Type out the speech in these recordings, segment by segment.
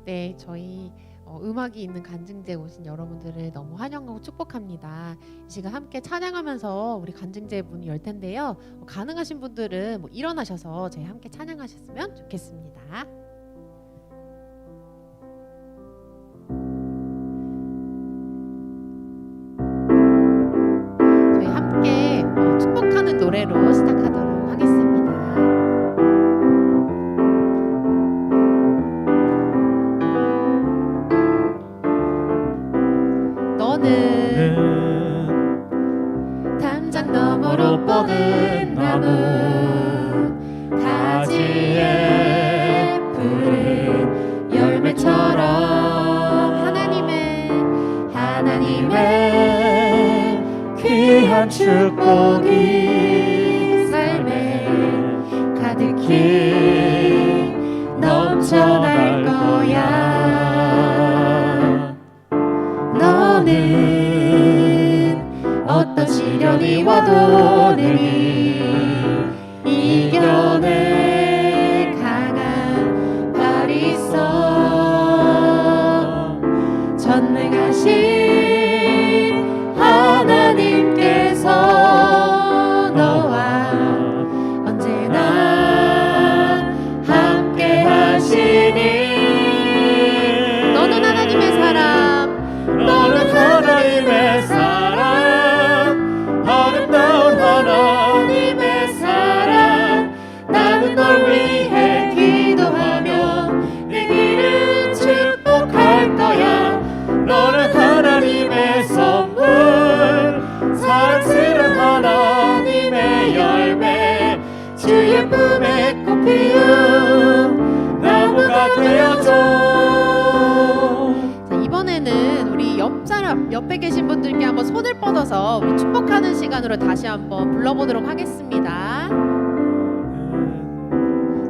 네, 저희 음악이 있는 간증제에 오신 여러분들을 너무 환영하고 축복합니다. 이 시간 함께 찬양하면서 우리 간증제 문이 열 텐데요. 가능하신 분들은 일어나셔서 저희 함께 찬양하셨으면 좋겠습니다. 저희 함께 축복하는 노래로 시작하도록 하겠습니다. 담장 너머로 뻗은 나무 가지에 푸른 열매처럼 하나님의 귀한 축복이 삶에 가득히 넘쳐날 거야. 너는 어떤 시련이 와도 능히 이겨낼 강한 발이 있어. 전능하신 하나님께서 너와 언제나 함께 하시니. 너는 하나님의 사람, 너는 하나님의 사람, 아름다운 하나님의 사람. 나는 널 위해 기도하며 내 길을 축복할 거야. 너는 하나님의 선물, 사랑스러운 하나님의 열매, 주의 품에 꽃 피운 나무가 되어줘. 자, 이번에는 우리 옆에 계신 분들께 한번 손을 뻗어서 우리 축복하는 시간으로 다시 한번 불러보도록 하겠습니다.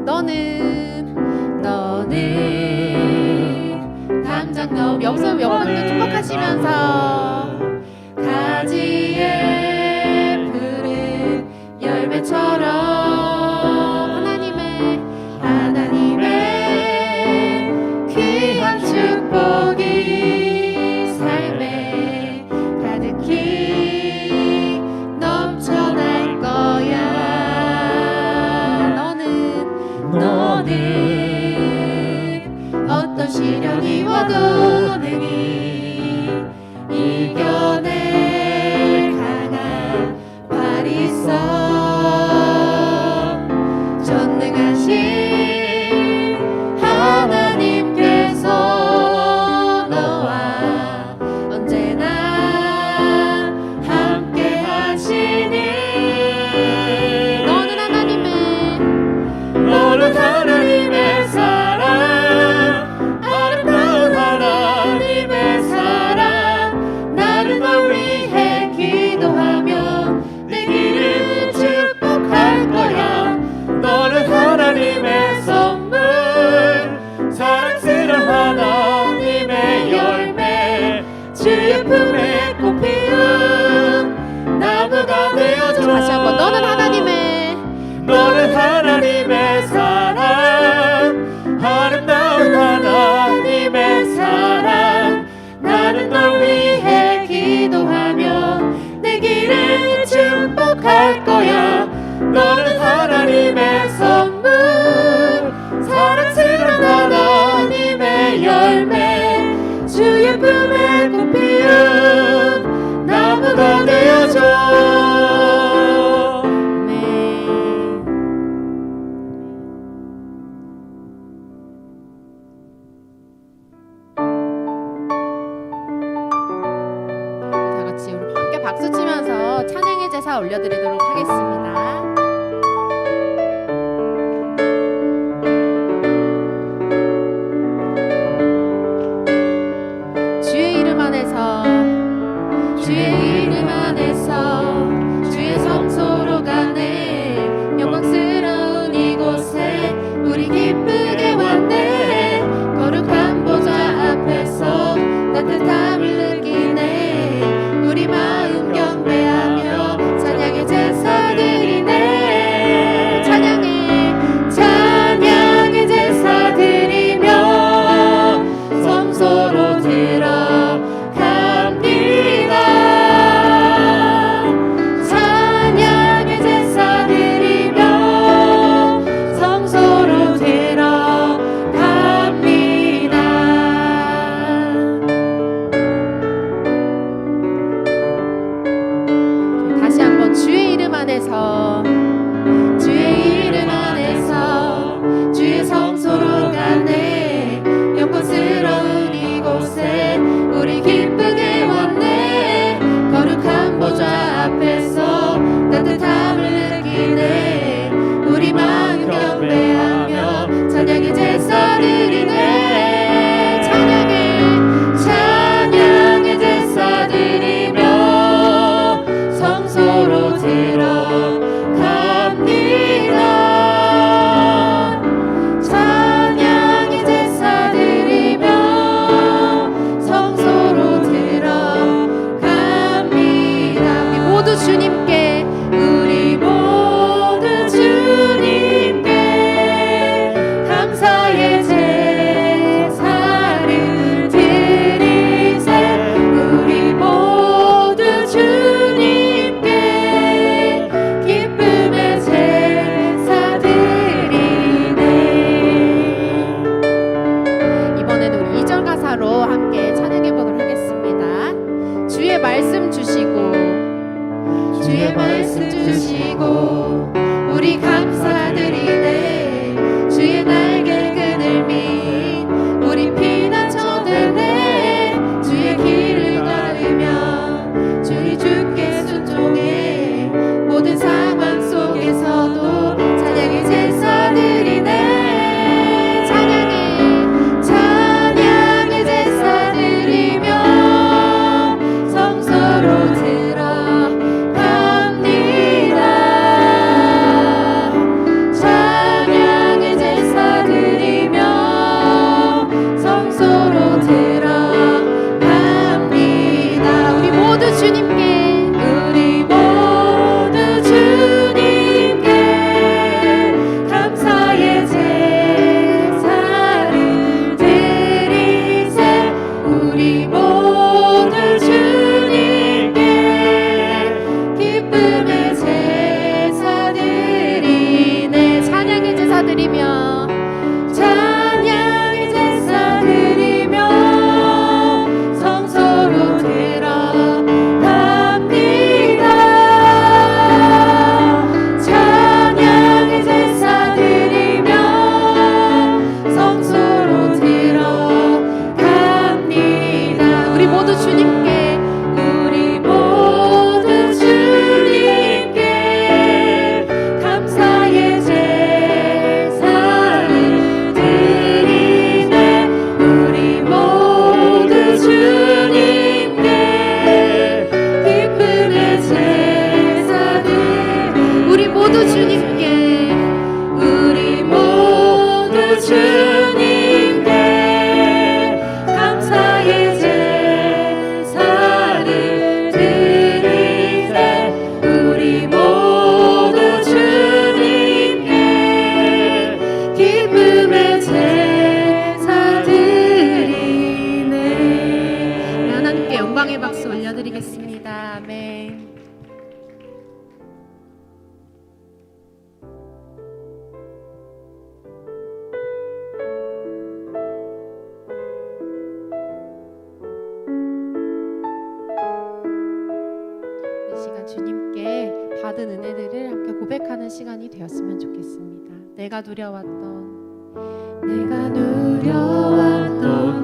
너는 담장 너머 옆분들 축복하시면서 가지에 푸른 열매처럼 하나님의 귀한 축복이 삶에 가득히 넘쳐날 거야. 너는 어떤 시련이 와도 능히 이겨낼 강한 발이 있어. 전능하신 하나님께서 너와 언제나 함께 하시니. 너는 하나님의 사랑, 아름다운 하나님의 사랑. 나는 널 위해 기도하며 내 길을 축복할 거야. 너는 하나님의 선물, 사랑스러운 하나님의 열매, 주의 품에 꽃 피운 나무가 되어줘. 다시 한번 너는 하나님의 사랑, 아름다운 하나님의 사랑. 나는 널 위해 기도하며 내 길을 축복할 거야. 너는 하나님의 선물, 사랑스러운 하나님의 열매, 주의 품에 꽃 피운 나무가 되어줘. 박수 치면서 찬양의 제사 올려드리도록 하겠습니다. 주의 이름 안에서 주의 성소로 가네. 영광스러운 이곳에 우리 기쁘게 왔네. 거룩한 보좌 앞에서 따뜻함을 느끼네. 우리 마음 경배하며 찬양의 제사 드리네. 제사드리네 찬양의 제사드리며 성소로 들어갑니다. 찬양의 제사드리며 성소로 들어갑니다. 우리 모두 주님께 우리 모두 주님께 감사의 제사를 드리세 우리 모두 주님께 기쁨의 제사 드리네. 이번에는 우리 2절 가사로 함께 찬양해 보도록 하겠습니다. 주의 말씀 주시고 주의 말씀 주시고 우리 감사드리네. 주의 날개 그늘미 우리 피난처되네. 주의 길을 따르며 주의 주께 순종해 모든 상황 속에서도 찬양의 제사드리네. 찬양의 제사드리며 성소로 들어갑니다. 찬양의 제사드리며 성소로 들어갑니다. 우리 모두 주님께 우리 모두 주님께 감사의 제사를 드리세 우리 모두 주님께 기쁨의 제사 드리네. 찬양의 제사 드리며 찬양의 제사 드리며 성소로 들어갑니다. 찬양의 제사 드리며 성소로 들어갑니다. 우리 모두 주님께 우리 모두 주님께 감사의 제사를 드리네. 우리 모두 주님께 기쁨의 제사들 우리 모두 주님께 우리 모두 주님께 감사의 제사를 드리세 우리 모두 주님께 기쁨의 제사 드리네. 하나님께 영광의 박수 올려드리겠습니다. 아멘. 이 시간 주님께 받은 은혜들을 함께 고백하는 시간이 되었으면 좋겠습니다. 내가 누려왔던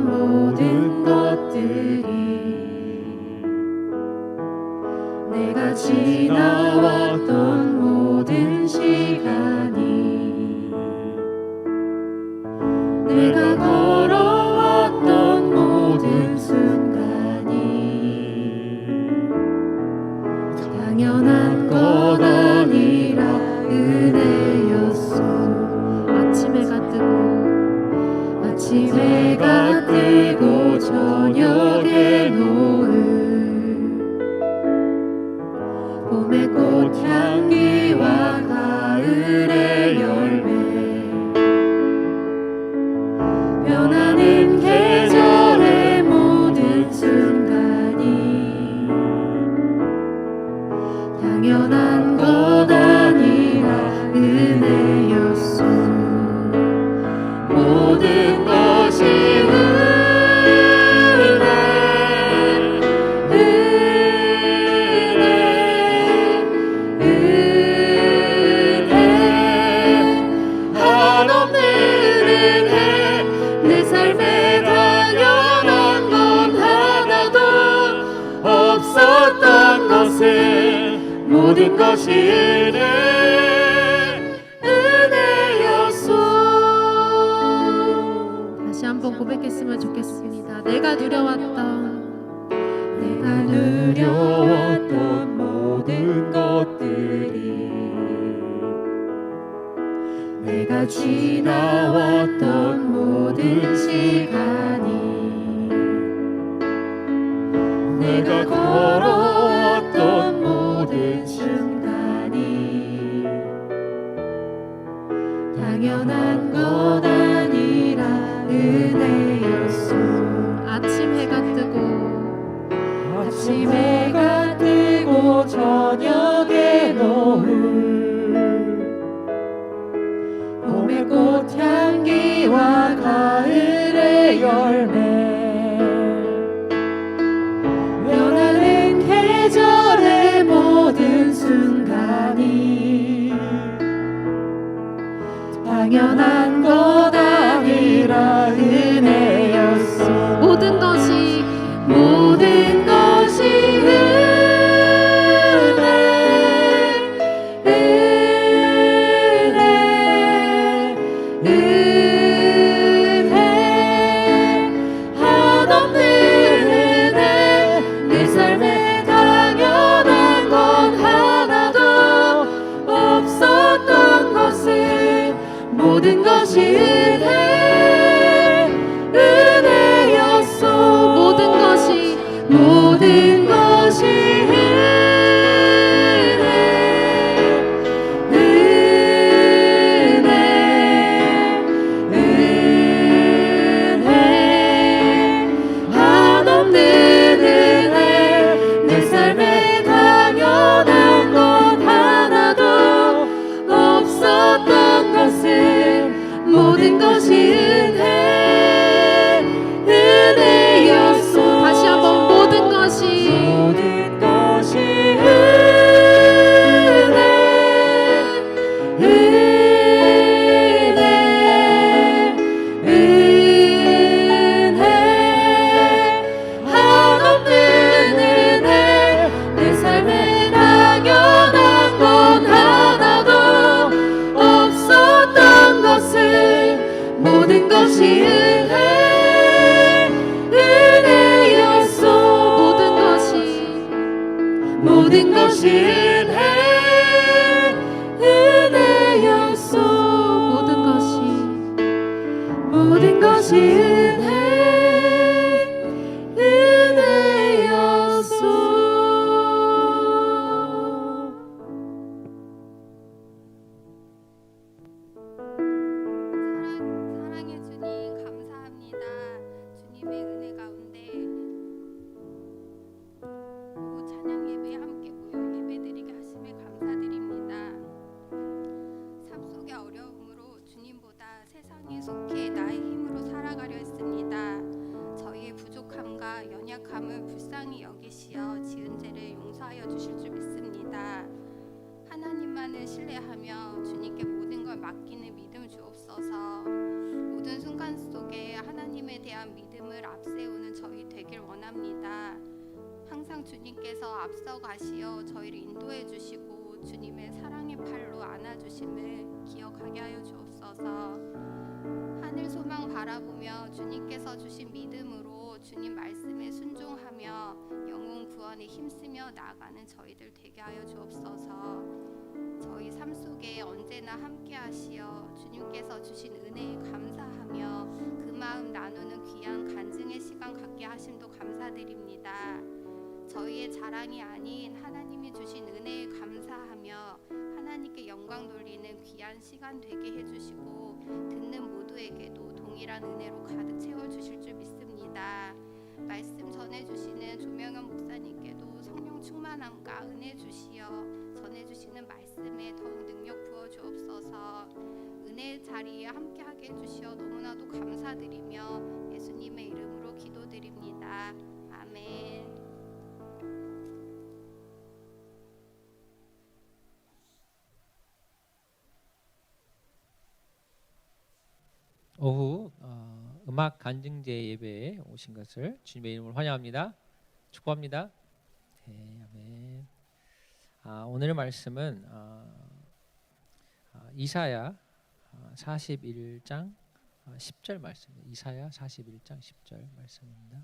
모든 것들이 내가 지나왔던 모든 시간이 내가 걸어왔던 모든 순간이 당연한 것 아니라 은혜였소. 아침 해가 뜨고 저녁에 노을 봄의 꽃향기와 가을의 열매 변하는 계절의 모든 순간이 당연한 것 아니라 은혜였소. 모든 것이 한없는 은혜. 내 삶에 당연한 건 하나도 없었던 것은 모든 것이 은혜였소. 한번 고백했으면 좋겠습니다. 내가 누려왔던 모든 것들이 내가 지나왔던 모든 시간이 내가 걸어왔던 모든 순간이 당연한 것 아니라 은혜였소. 아침 해가 뜨고 아침 해가 뜨고 저녁에 노을 봄의 꽃향기와 가을의 열매 변하는 계절의 모든 순간이 당연한 것 아니라 은혜였어. 모든 것이 은혜 한없는 은혜 내 삶에 당연한 건 하나도 없었던 것은 모든 것이 은혜였소. 모든 것이 은혜 한없는 은혜 내 삶에 당연한 것 하나도 없었던 것은 모든 것이 은혜였소. 다시 한번 모든 것이 은혜 한없는 은혜 내 삶에 당연한 건 하나도 없었던 것은 모든 것이 은혜였소. 모든 것이 은혜였소. 모든 것이 은혜였소. 사랑의 주님 감사합니다. 주님의 은혜 가운데 찬양 예배에 함께 모여 예배드리게 하심에 감사드립니다. 삶 속의 어려움으로 주님보다 세상에 속해 나의 힘으로 살아가려 했습니다. 저희의 부족함과 연약함을 불쌍히 여기시어 지은 죄를 용서하여 주실 줄 믿습니다. 하나님만을 신뢰하며 주님께 모든 걸 맡기는 믿음 주옵소서. 모든 순간 속에 하나님에 대한 믿음을 앞세우는 저희 되길 원합니다. 항상 주님께서 앞서 가시어 저희를 인도해 주시고 주님의 사랑의 팔로 안아주심을 기억하게 하여 주옵소서. 하늘 소망 바라보며 주님께서 주신 믿음으로 주님 말씀에 순종하며 영혼 구원에 힘쓰며 나아가는 저희들 되게 하여 주옵소서. 저희 삶 속에 언제나 함께 하시어 주님께서 주신 은혜에 감사하며 그 마음 나누는 귀한 간증의 시간 갖게 하심도 감사드립니다. 저희의 자랑이 아닌 하나님이 주신 은혜에 감사하며 하나님께 영광 돌리는 귀한 시간 되게 해주시고 듣는 모두에게도 동일한 은혜로 가득 채워주실 줄 믿습니다. 말씀 전해주시는 조명현 목사님께도 성령 충만함과 은혜 주시어 전해주시는 말씀에 더욱 능력 부어 주옵소서. 은혜의 자리에 함께하게 해주시어 너무나도 감사드리며 예수님의 이름으로 기도드립니다. 아멘. 오후 음악 간증제 예배에 오신 것을 주님의 이름으로 환영합니다. 축복합니다. 네, 아멘. 오늘의 말씀은 이사야 41장 10절 말씀, 이사야 41장 10절 말씀입니다.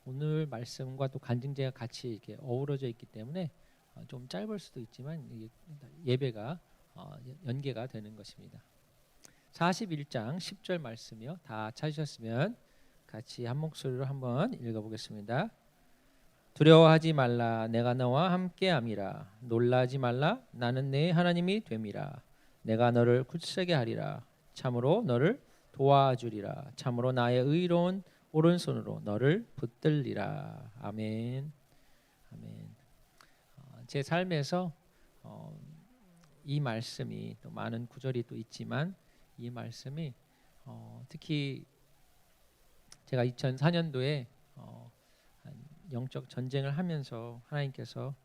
오늘 말씀과 또 간증제가 같이 이렇게 어우러져 있기 때문에 좀 짧을 수도 있지만 이게 예배가 연계가 되는 것입니다. 41장 10절 말씀이요. 다 찾으셨으면 같이 한 목소리로 한번 읽어보겠습니다. 두려워하지 말라, 내가 너와 함께함이라. 놀라지 말라, 나는 네 하나님이 됨이라. 내가 너를 굳세게 하리라. 참으로 너를 도와주리라. 참으로 나의 의로운 오른손으로 너를 붙들리라. 아멘. 아멘. 제 삶에서 이 말씀이 또 많은 구절이 또 있지만 이 말씀이 특히 제가 2004년도에 영적 전쟁을 하면서 하나님께서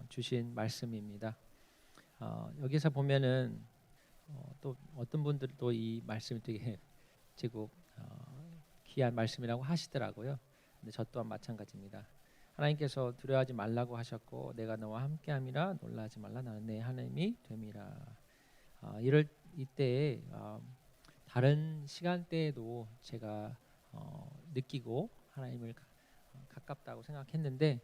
주신 말씀입니다. 여기서 보면은 또 어떤 분들도 이 말씀이 되게 제국 귀한 말씀이라고 하시더라고요. 근데 저 또한 마찬가지입니다. 하나님께서 두려워하지 말라고 하셨고 내가 너와 함께함이라. 놀라지 말라, 나는 내 하나님이 됨이라. 이럴 이때에 다른 시간대에도 제가 느끼고 하나님을 가깝다고 생각했는데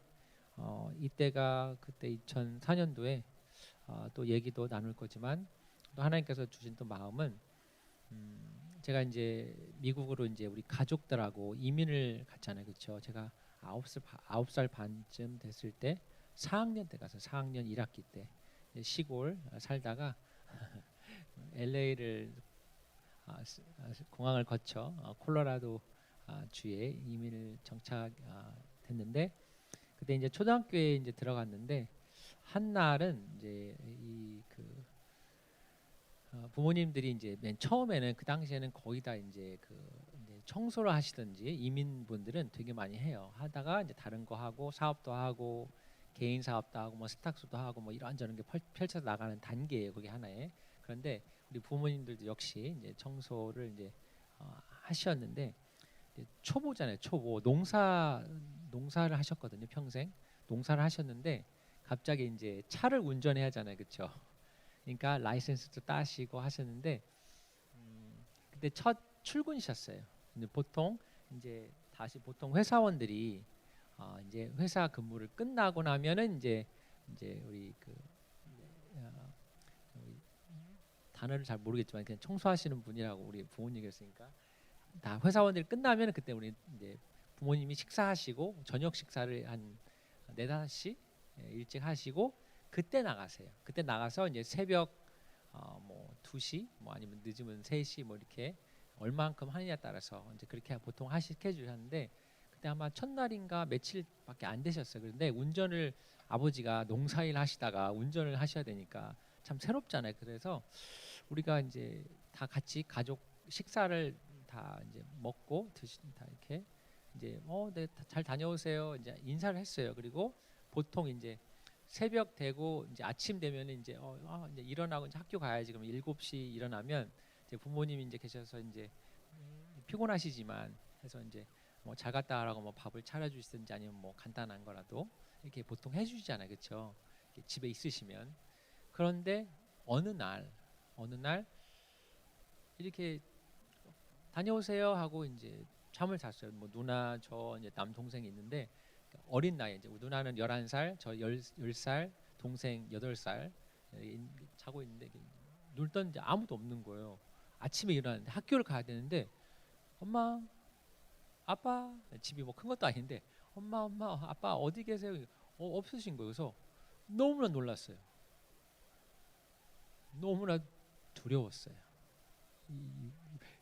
이때가 그때 2004년도에 또 얘기도 나눌 거지만 또 하나님께서 주신 또 마음은 제가 이제 미국으로 이제 우리 가족들하고 이민을 갔잖아요, 그렇죠? 제가 9살 반쯤 됐을 때 4학년 때 가서 4학년 1학기 때 시골 살다가 LA를 공항을 거쳐 콜로라도 주에 이민을 정착됐는데 그때 이제 초등학교에 이제 들어갔는데 한 날은 이제 부모님들이 이제 맨 처음에는 그 당시에는 거의 다 이제 이제 청소를 하시든지 이민분들은 되게 많이 해요. 하다가 이제 다른 거 하고 사업도 하고 개인 사업도 하고 뭐 세탁소도 하고 뭐 이런저런 게 펼쳐 나가는 단계예요. 그게 하나에. 그런데 우리 부모님들도 역시 이제 청소를 이제 하셨는데 초보잖아요. 초보 농사를 하셨거든요. 평생 농사를 하셨는데 갑자기 이제 차를 운전해야 하잖아요. 그렇죠? 그러니까 라이센스도 따시고 하셨는데 그때 첫 출근이셨어요. 근데 보통 이제 다시 보통 회사원들이 이제 회사 근무를 끝나고 나면은 이제 우리 우리 단어를 잘 모르겠지만 그냥 청소하시는 분이라고 우리 부모님이었으니까 다 회사원들이 끝나면 그때 우리 이제 부모님이 식사하시고 저녁 식사를 한 4-5시 일찍 하시고 그때 나가세요. 그때 나가서 이제 새벽 뭐 2시 뭐 아니면 늦으면 3시 뭐 이렇게 얼마만큼 하느냐에 따라서 이제 그렇게 보통 스케줄 하는데 그때 아마 첫날인가 며칠밖에 안 되셨어요. 그런데 운전을 아버지가 농사일 하시다가 운전을 하셔야 되니까 참 새롭잖아요. 그래서 우리가 이제 다 같이 가족 식사를 다 이제 먹고 다 이렇게 이제 네, 잘 다녀오세요. 이제 인사를 했어요. 그리고 보통 이제 새벽 되고 이제 아침 되면 이제 이제 일어나고 이제 학교 가야지. 그러면 7시 일어나면 이제 부모님이 이제 계셔서 이제 피곤하시지만 해서 이제 뭐 잘 갔다 와라고 뭐 밥을 차려주시든지 아니면 뭐 간단한 거라도 이렇게 보통 해주시잖아요, 그렇죠? 집에 있으시면. 그런데 어느 날 이렇게 다녀오세요 하고 이제 잠을 잤어요. 뭐 누나 저 이제 남동생이 있는데 어린 나이 이제 누나는 11살, 저 10살, 동생 8살 자고 있는데 놀던 이제 아무도 없는 거예요. 아침에 일어났는데 학교를 가야 되는데 엄마, 아빠 집이 뭐 큰 것도 아닌데 엄마, 아빠 어디 계세요? 없으신 거예요. 그래서 너무나 놀랐어요. 너무나 두려웠어요.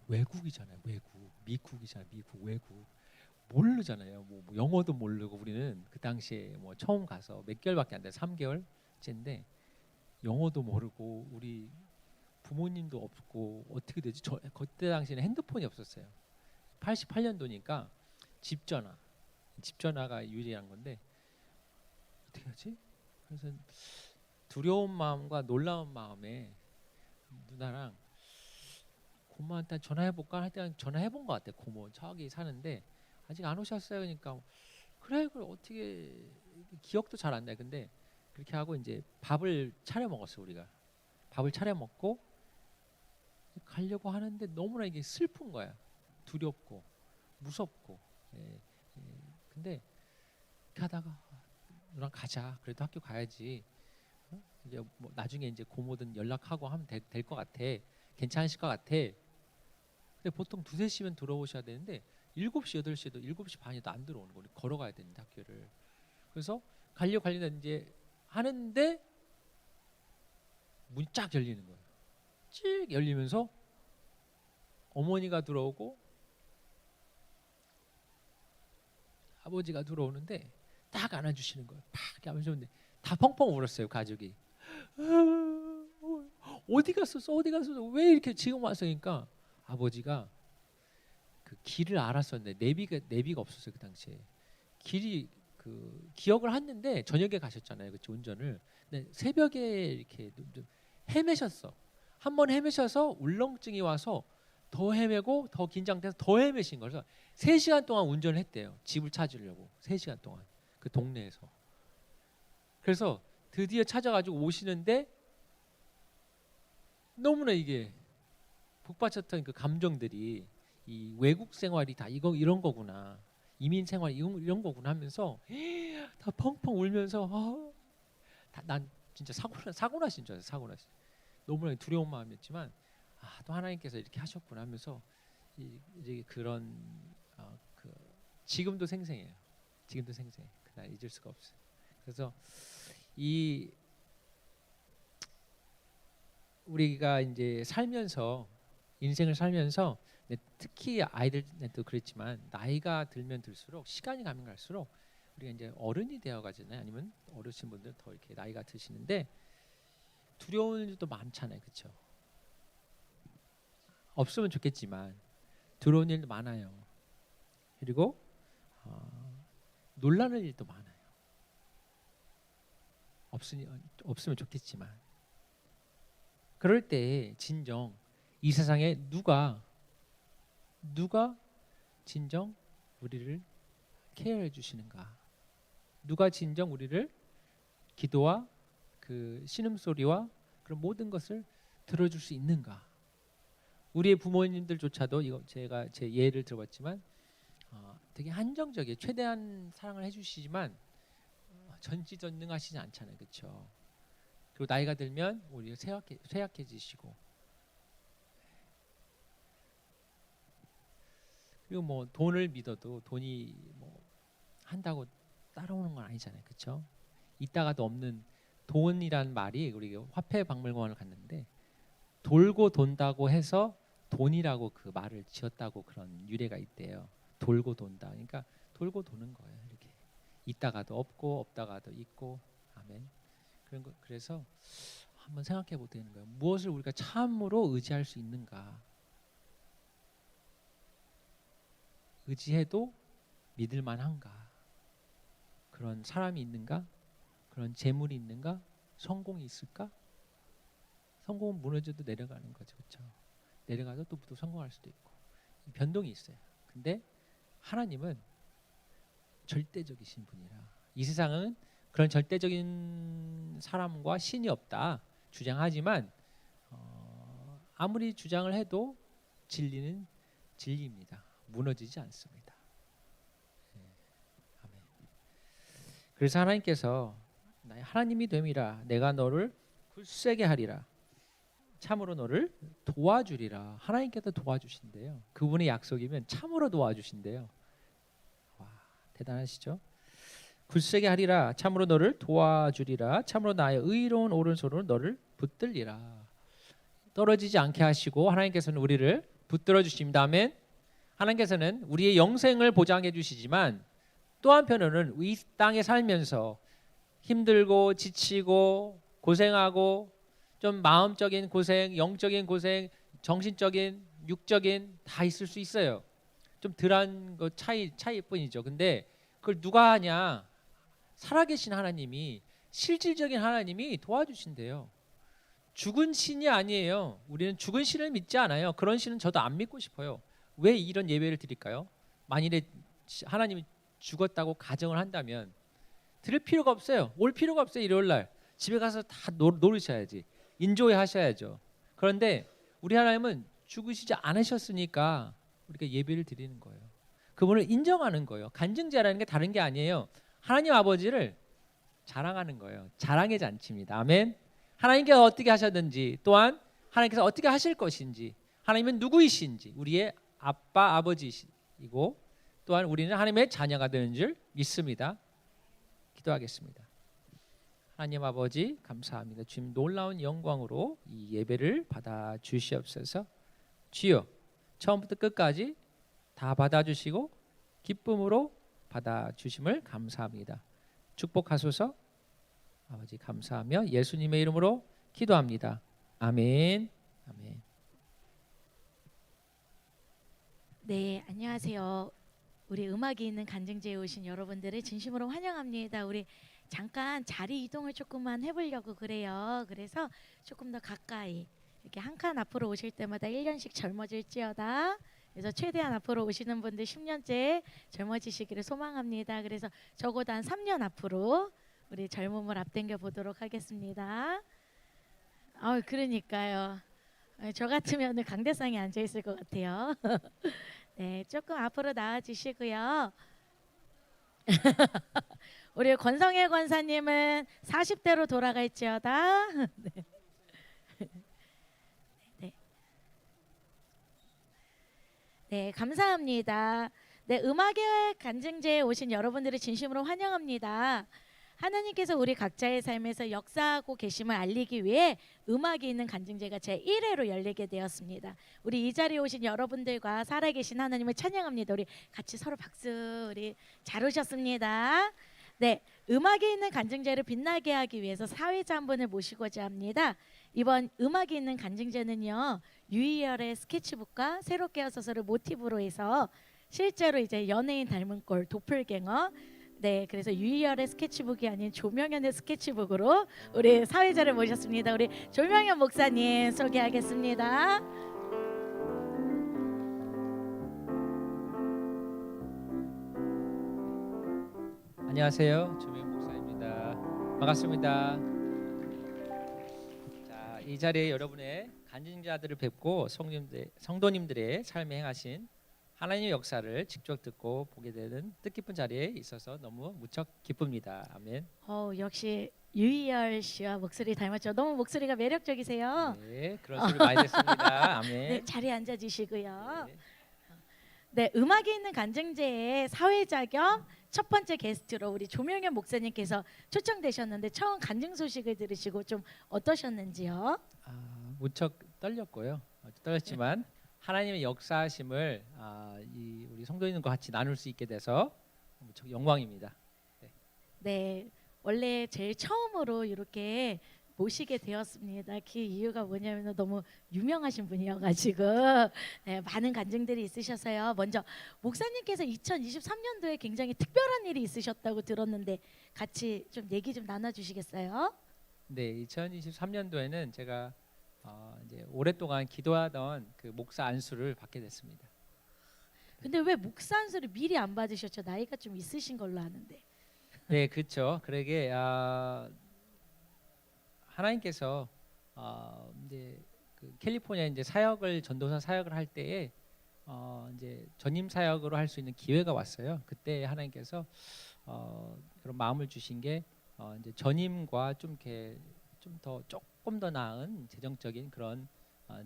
외국이잖아요. 미국이잖아요. 외국. 모르잖아요. 뭐 영어도 모르고 우리는 그 당시에 뭐 처음 가서 몇 개월밖에 안 돼. 3개월째인데 영어도 모르고 우리 부모님도 없고 어떻게 되지? 그때 당시에는 핸드폰이 없었어요. 88년도니까 집전화가 유리한 건데 어떻게 하지? 그래서 두려운 마음과 놀라운 마음에 누나랑 고모한테 전화해볼까 할 때 전화해본 것 같아. 고모 저기 사는데 아직 안 오셨어요. 그러니까 그래 어떻게 기억도 잘 안 나요. 근데 그렇게 하고 이제 밥을 차려 먹었어. 우리가 밥을 차려 먹고 가려고 하는데 너무나 이게 슬픈 거야. 두렵고 무섭고. 근데 이렇게 하다가 누나 가자. 그래도 학교 가야지. 이제 뭐 나중에 이제 고모든 연락하고 하면 될 것 같아. 괜찮으실 것 같아. 근데 보통 2-3시면 들어오셔야 되는데 7시, 8시에도 7시 반에도 안 들어오는 거예요. 걸어가야 되는데 학교를. 그래서 가려고 이제 하는데 문이 쫙 열리는 거예요. 쭉 열리면서 어머니가 들어오고 아버지가 들어오는데 딱 안아주시는 거예요. 팍 이렇게 안아주는데 다 펑펑 울었어요. 가족이. 어디 갔었어? 어디 갔었어? 왜 이렇게 지금 왔으니까 아버지가 그 길을 알았었는데 내비가 없었어요. 그 당시에 길이 그 기억을 했는데 저녁에 가셨잖아요. 그치 운전을. 근데 새벽에 이렇게 좀 헤매셨어. 한번 헤매셔서 울렁증이 와서 더 헤매고 더 긴장돼서 더 헤매신 거예요. 그래서 3시간 동안 운전을 했대요. 집을 찾으려고 3시간 동안 그 동네에서. 그래서 드디어 찾아가지고 오시는데 너무나 이게 북받쳤던 그 감정들이 이 외국 생활이 다 이런 거구나. 이민 생활 이런 거구나 하면서 다 펑펑 울면서 난 진짜 사고 나신 줄 알았어요. 사고 나신. 너무나 두려운 마음이었지만 또 하나님께서 이렇게 하셨구나 하면서 이제 그런 그 지금도 생생해요. 지금도 생생해. 그날 잊을 수가 없어요. 그래서 이 우리가 이제 살면서 인생을 살면서 특히 아이들한테도 그렇지만 나이가 들면 들수록 시간이 가면 갈수록 우리가 이제 어른이 되어 가잖아요. 아니면 어르신 분들 더 이렇게 나이가 드시는데 두려운 일도 많잖아요. 그렇죠? 없으면 좋겠지만 두려운 일도 많아요. 그리고 놀라는 일도 많아요. 없으면 좋겠지만 그럴 때 진정 이 세상에 누가 진정 우리를 케어해 주시는가? 누가 진정 우리를 기도와 그 신음소리와 그런 모든 것을 들어줄 수 있는가? 우리의 부모님들조차도 이거 제가 제 예를 들어봤지만 되게 한정적이에요. 최대한 사랑을 해주시지만 전지전능하시지 않잖아요, 그렇죠? 그리고 나이가 들면 우리가 쇠약해지시고 그리고 뭐 돈을 믿어도 돈이 뭐 한다고 따라오는 건 아니잖아요, 그렇죠? 있다가도 없는 돈이란 말이 우리 화폐 박물관을 갔는데 돌고 돈다고 해서 돈이라고 그 말을 지었다고 그런 유래가 있대요. 돌고 돈다. 그러니까 돌고 도는 거예요. 이렇게 있다가도 없고 없다가도 있고. 아멘. 그래서 한번 생각해 보게 되는 거예요. 무엇을 우리가 참으로 의지할 수 있는가? 의지해도 믿을 만한가? 그런 사람이 있는가? 그런 재물이 있는가? 성공이 있을까? 성공은 무너져도 내려가는 거죠, 그렇죠? 내려가도 또 성공할 수도 있고 변동이 있어요. 근데 하나님은 절대적이신 분이라 이 세상은 그런 절대적인 사람과 신이 없다 주장하지만 아무리 주장을 해도 진리는 진리입니다. 무너지지 않습니다. 아멘. 그래서 하나님께서 나의 하나님이 됨이라 내가 너를 굳세게 하리라 참으로 너를 도와주리라. 하나님께서 도와주신대요. 그분의 약속이면 참으로 도와주신대요. 와, 대단하시죠? 굳세게 하리라 참으로 너를 도와주리라 참으로 나의 의로운 오른손으로 너를 붙들리라. 떨어지지 않게 하시고 하나님께서는 우리를 붙들어 주십니다. 아멘. 하나님께서는 우리의 영생을 보장해 주시지만 또 한편으로는 이 땅에 살면서 힘들고 지치고 고생하고 좀 마음적인 고생, 영적인 고생, 정신적인, 육적인 다 있을 수 있어요. 좀 덜한 거 차이뿐이죠. 근데 그걸 누가 하냐? 살아계신 하나님이 실질적인 하나님이 도와주신대요. 죽은 신이 아니에요. 우리는 죽은 신을 믿지 않아요. 그런 신은 저도 안 믿고 싶어요. 왜 이런 예배를 드릴까요? 만일에 하나님이 죽었다고 가정을 한다면 들을 필요가 없어요. 올 필요가 없어요. 일요일 날 집에 가서 다 노르셔야지. 인조해 하셔야죠. 그런데 우리 하나님은 죽으시지 않으셨으니까 우리가 예배를 드리는 거예요. 그분을 인정하는 거예요. 간증제라는 게 다른 게 아니에요. 하나님 아버지를 자랑하는 거예요. 자랑의 잔치입니다. 아멘. 하나님께서 어떻게 하셨는지, 또한 하나님께서 어떻게 하실 것인지, 하나님은 누구이신지, 우리의 아빠 아버지이고, 또한 우리는 하나님의 자녀가 되는 줄 믿습니다. 기도하겠습니다. 하나님 아버지 감사합니다. 주님 놀라운 영광으로 이 예배를 받아 주시옵소서. 주여, 처음부터 끝까지 다 받아 주시고 기쁨으로 받아 주심을 감사합니다. 축복하소서. 아버지 감사하며 예수님의 이름으로 기도합니다. 아멘. 아멘. 네, 안녕하세요. 우리 음악이 있는 간증제에 오신 여러분들을 진심으로 환영합니다. 우리 잠깐 자리 이동을 조금만 해보려고 그래요. 그래서 조금 더 가까이 이렇게 한 칸 앞으로 오실 때마다 1년씩 젊어질지어다. 그래서 최대한 앞으로 오시는 분들 10년째 젊어지시기를 소망합니다. 그래서 적어도 한 3년 앞으로 우리 젊음을 앞당겨 보도록 하겠습니다. 그러니까요. 저 같으면 강대상에 앉아 있을 것 같아요. 네, 조금 앞으로 나와 주시고요. 우리 권성혜 권사님은 40대로 돌아갈지어다. 네. 네. 네, 감사합니다. 네, 음악의 간증제에 오신 여러분들을 진심으로 환영합니다. 하나님께서 우리 각자의 삶에서 역사하고 계심을 알리기 위해 음악이 있는 간증제가 제1회로 열리게 되었습니다. 우리 이 자리에 오신 여러분들과 살아계신 하나님을 찬양합니다. 우리 같이 서로 박수. 우리 잘 오셨습니다. 네, 음악이 있는 간증제를 빛나게 하기 위해서 사회자 한 분을 모시고자 합니다. 이번 음악이 있는 간증제는요, 유희열의 스케치북과 새롭게 하소서를 모티브로 해서 실제로 이제 연예인 닮은 꼴 도플갱어, 네, 그래서 유희열의 스케치북이 아닌 조명현의 스케치북으로 우리 사회자를 모셨습니다. 우리 조명현 목사님 소개하겠습니다. 안녕하세요. 조명 목사입니다. 반갑습니다. 자, 이 자리에 여러분의 간증자들을 뵙고 성도님들의 삶에 행하신 하나님의 역사를 직접 듣고 보게 되는 뜻깊은 자리에 있어서 너무 무척 기쁩니다. 아멘. 역시 유희열 씨와 목소리 닮았죠. 너무 목소리가 매력적이세요. 네, 그런 소리 많이 듣습니다. 아멘. 네, 자리에 앉아 주시고요. 네. 네, 음악이 있는 간증제의 사회자 겸 첫 번째 게스트로 우리 조명현 목사님께서 초청되셨는데 처음 간증 소식을 들으시고 좀 어떠셨는지요? 무척 떨렸고요. 떨렸지만 하나님의 역사하심을 우리 성도님과 같이 나눌 수 있게 돼서 무척 영광입니다. 네, 원래 제일 처음으로 이렇게 모시게 되었습니다. 그 이유가 뭐냐면 너무 유명하신 분이어가지고 네, 많은 간증들이 있으셔서요. 먼저 목사님께서 2023년도에 굉장히 특별한 일이 있으셨다고 들었는데 같이 좀 얘기 좀 나눠주시겠어요? 네, 2023년도에는 제가 이제 오랫동안 기도하던 그 목사 안수를 받게 됐습니다. 근데 왜 목사 안수를 미리 안 받으셨죠? 나이가 좀 있으신 걸로 아는데. 네, 그렇죠. 그러게 하나님께서 이제 그 캘리포니아 이제 사역을 전도사 사역을 할 때에 이제 전임 사역으로 할 수 있는 기회가 왔어요. 그때 하나님께서 그런 마음을 주신 게 이제 전임과 좀 이렇게 조금 더 나은 재정적인 그런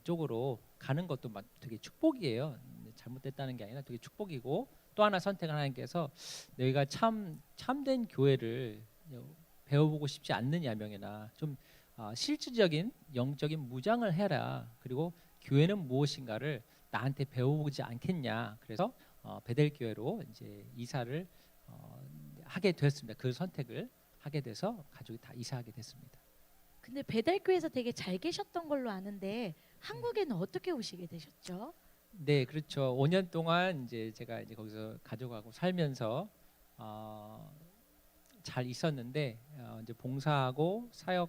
쪽으로 가는 것도 되게 축복이에요. 잘못됐다는 게 아니라 되게 축복이고, 또 하나 선택을 하나님께서 너희가 참된 교회를 배워보고 싶지 않느냐 명예나 좀 실질적인 영적인 무장을 해라. 그리고 교회는 무엇인가를 나한테 배워보지 않겠냐. 그래서 베델 교회로 이제 이사를 하게 되었습니다. 그 선택을 하게 돼서 가족이 다 이사하게 됐습니다. 근데 배달교회에서 되게 잘 계셨던 걸로 아는데 한국에는 어떻게 오시게 되셨죠? 네, 그렇죠. 5년 동안 이제 제가 이제 거기서 가족하고 살면서 잘 있었는데 이제 봉사하고 사역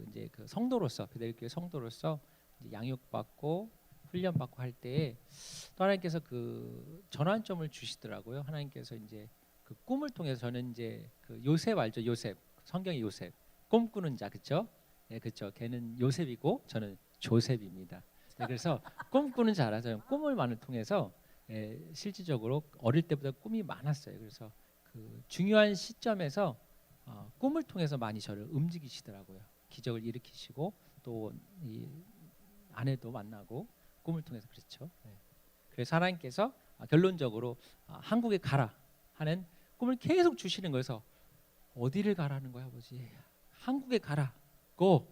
이제 그 성도로서 베델교회 성도로서 이제 양육받고 훈련받고 할 때에 또 하나님께서 그 전환점을 주시더라고요. 하나님께서 이제 그 꿈을 통해서 저는 이제 그 요셉 알죠? 요셉, 성경의 요셉, 꿈꾸는 자, 그렇죠? 네, 그렇죠. 걔는 요셉이고 저는 조셉입니다. 네, 그래서 꿈꾸는 자라 저는 꿈을 많이 통해서 실질적으로 어릴 때부터 꿈이 많았어요. 그래서 그 중요한 시점에서 꿈을 통해서 많이 저를 움직이시더라고요. 기적을 일으키시고 또 이 아내도 만나고 꿈을 통해서 그렇죠. 네. 그래서 하나님께서 결론적으로 한국에 가라 하는 꿈을 계속 주시는 거여서 어디를 가라는 거야 아버지? 한국에 가라. 고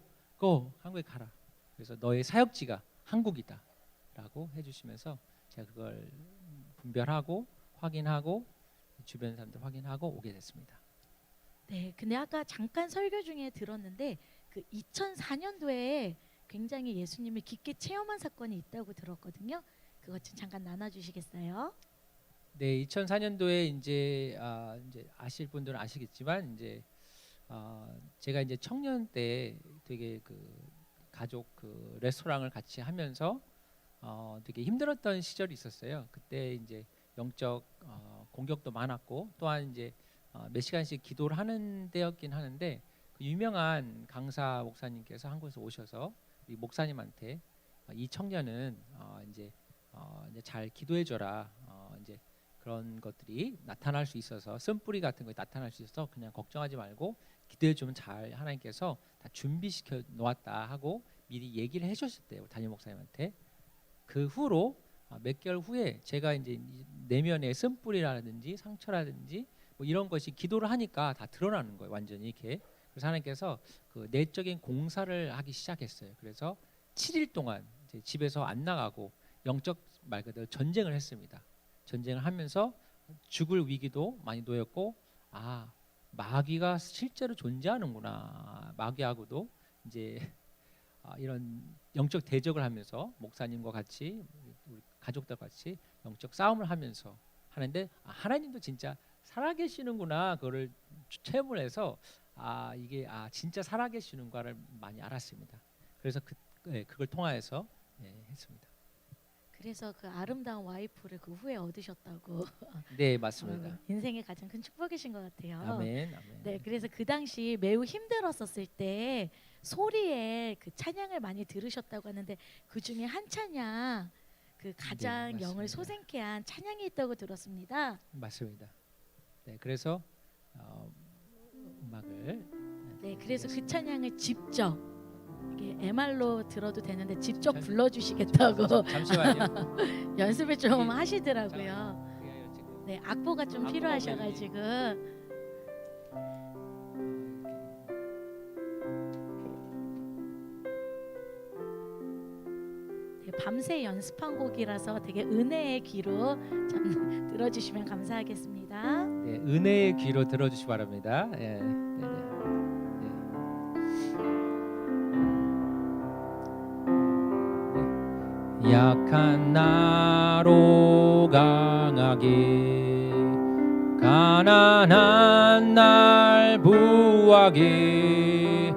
한국에 가라. 그래서 너의 사역지가 한국이다 라고 해주시면서 제가 그걸 분별하고 확인하고 주변 사람들 확인하고 오게 됐습니다. 네, 근데 아까 잠깐 설교 중에 들었는데 그 2004년도에 굉장히 예수님을 깊게 체험한 사건이 있다고 들었거든요. 그것 좀 잠깐 나눠주시겠어요? 네, 2004년도에 이제 아실 분들은 아시겠지만 이제 제가 이제 청년 때 되게 그 가족 그 레스토랑을 같이 하면서 되게 힘들었던 시절이 있었어요. 그때 이제 영적 공격도 많았고 또한 이제 몇 시간씩 기도를 하는 때였긴 하는데 그 유명한 강사 목사님께서 한국에서 오셔서 이 목사님한테 이 청년은 이제 잘 기도해줘라. 이제 그런 것들이 나타날 수 있어서 쓴뿌리 같은 거 나타날 수 있어서 그냥 걱정하지 말고 기도해주면 잘 하나님께서 다 준비시켜 놓았다 하고 미리 얘기를 해주셨대요. 담임 목사님한테. 그 후로 몇 개월 후에 제가 이제 내면의 쓴뿌리라든지 상처라든지 뭐 이런 것이 기도를 하니까 다 드러나는 거예요. 완전히 이렇게. 그래서 하나님께서 그 내적인 공사를 하기 시작했어요. 그래서 7일 동안 이제 집에서 안 나가고 영적 말 그대로 전쟁을 했습니다. 전쟁을 하면서 죽을 위기도 많이 놓였고 마귀가 실제로 존재하는구나. 마귀하고도 이제 이런 영적 대적을 하면서 목사님과 같이 우리 가족들과 같이 영적 싸움을 하면서 하는데 하나님도 진짜 살아계시는구나. 그거를 체험을 해서 이게 진짜 살아계시는가를 많이 알았습니다. 그래서 그걸 통하여서 했습니다. 그래서 그 아름다운 와이프를 그 후에 얻으셨다고. 네, 맞습니다. 인생의 가장 큰 축복이신 것 같아요. 아멘. 네, 그래서 그 당시 매우 힘들었었을 때 소리에 그 찬양을 많이 들으셨다고 하는데 그 중에 한 찬양 그 가장 네, 영을 맞습니다. 소생케 한 찬양이 있다고 들었습니다. 맞습니다. 네, 그래서 음악을 네, 그래서 그 찬양을 직접 이게 MR로 들어도 되는데 직접 불러주시겠다고 잠시만요. 연습을 좀 이게 하시더라고요. 네, 악보가 좀 악보가 필요하셔가지고. 네, 밤새 연습한 곡이라서 되게 은혜의 귀로 참 들어주시면 감사하겠습니다. 네, 은혜의 귀로 들어주시기 바랍니다. 네, 약한 나로 강하게 가난한 날 부하게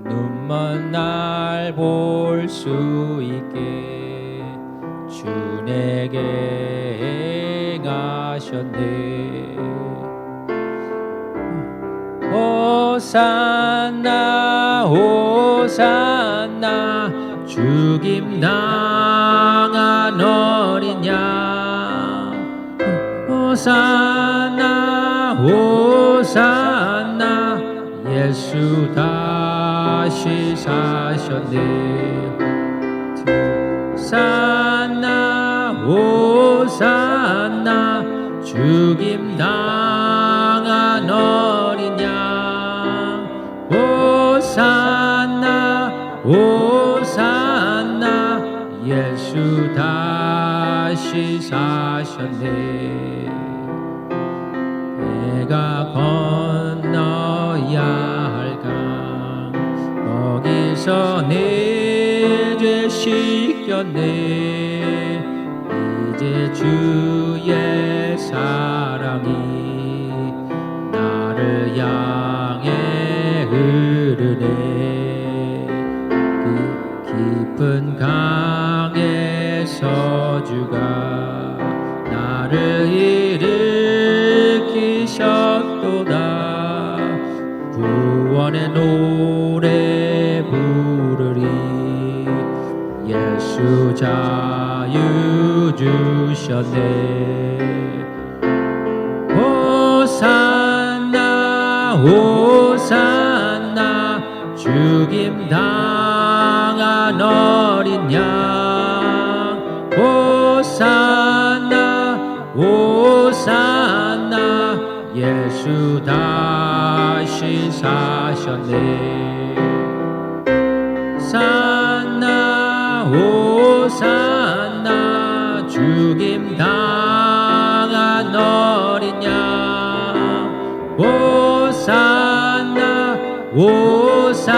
눈먼 날 볼 수 있게 주 내게 행하셨네. 호산나 호산나 죽임 당한 어린 양 호산나 호산나 예수 다시 사셨네. 호산나 호산나 죽임 당한 어린 양 호산나 호산나 예수 다시 사셨네. 내가 건너야 할 강 거기서 내 죄 씻겼네. 이제 주의 사랑이 나를 향해 흐르네. 깊은 강에서 주가 나를 일으키셨도다. 구원의 노래 부르리 예수 자유 주셨네. 호산나 호산나 죽임 당한 어린 양. 호산나 호산나 예수 다시 사셨네. 산나 호산나 죽임 당한 어린 양. 호산나 호산나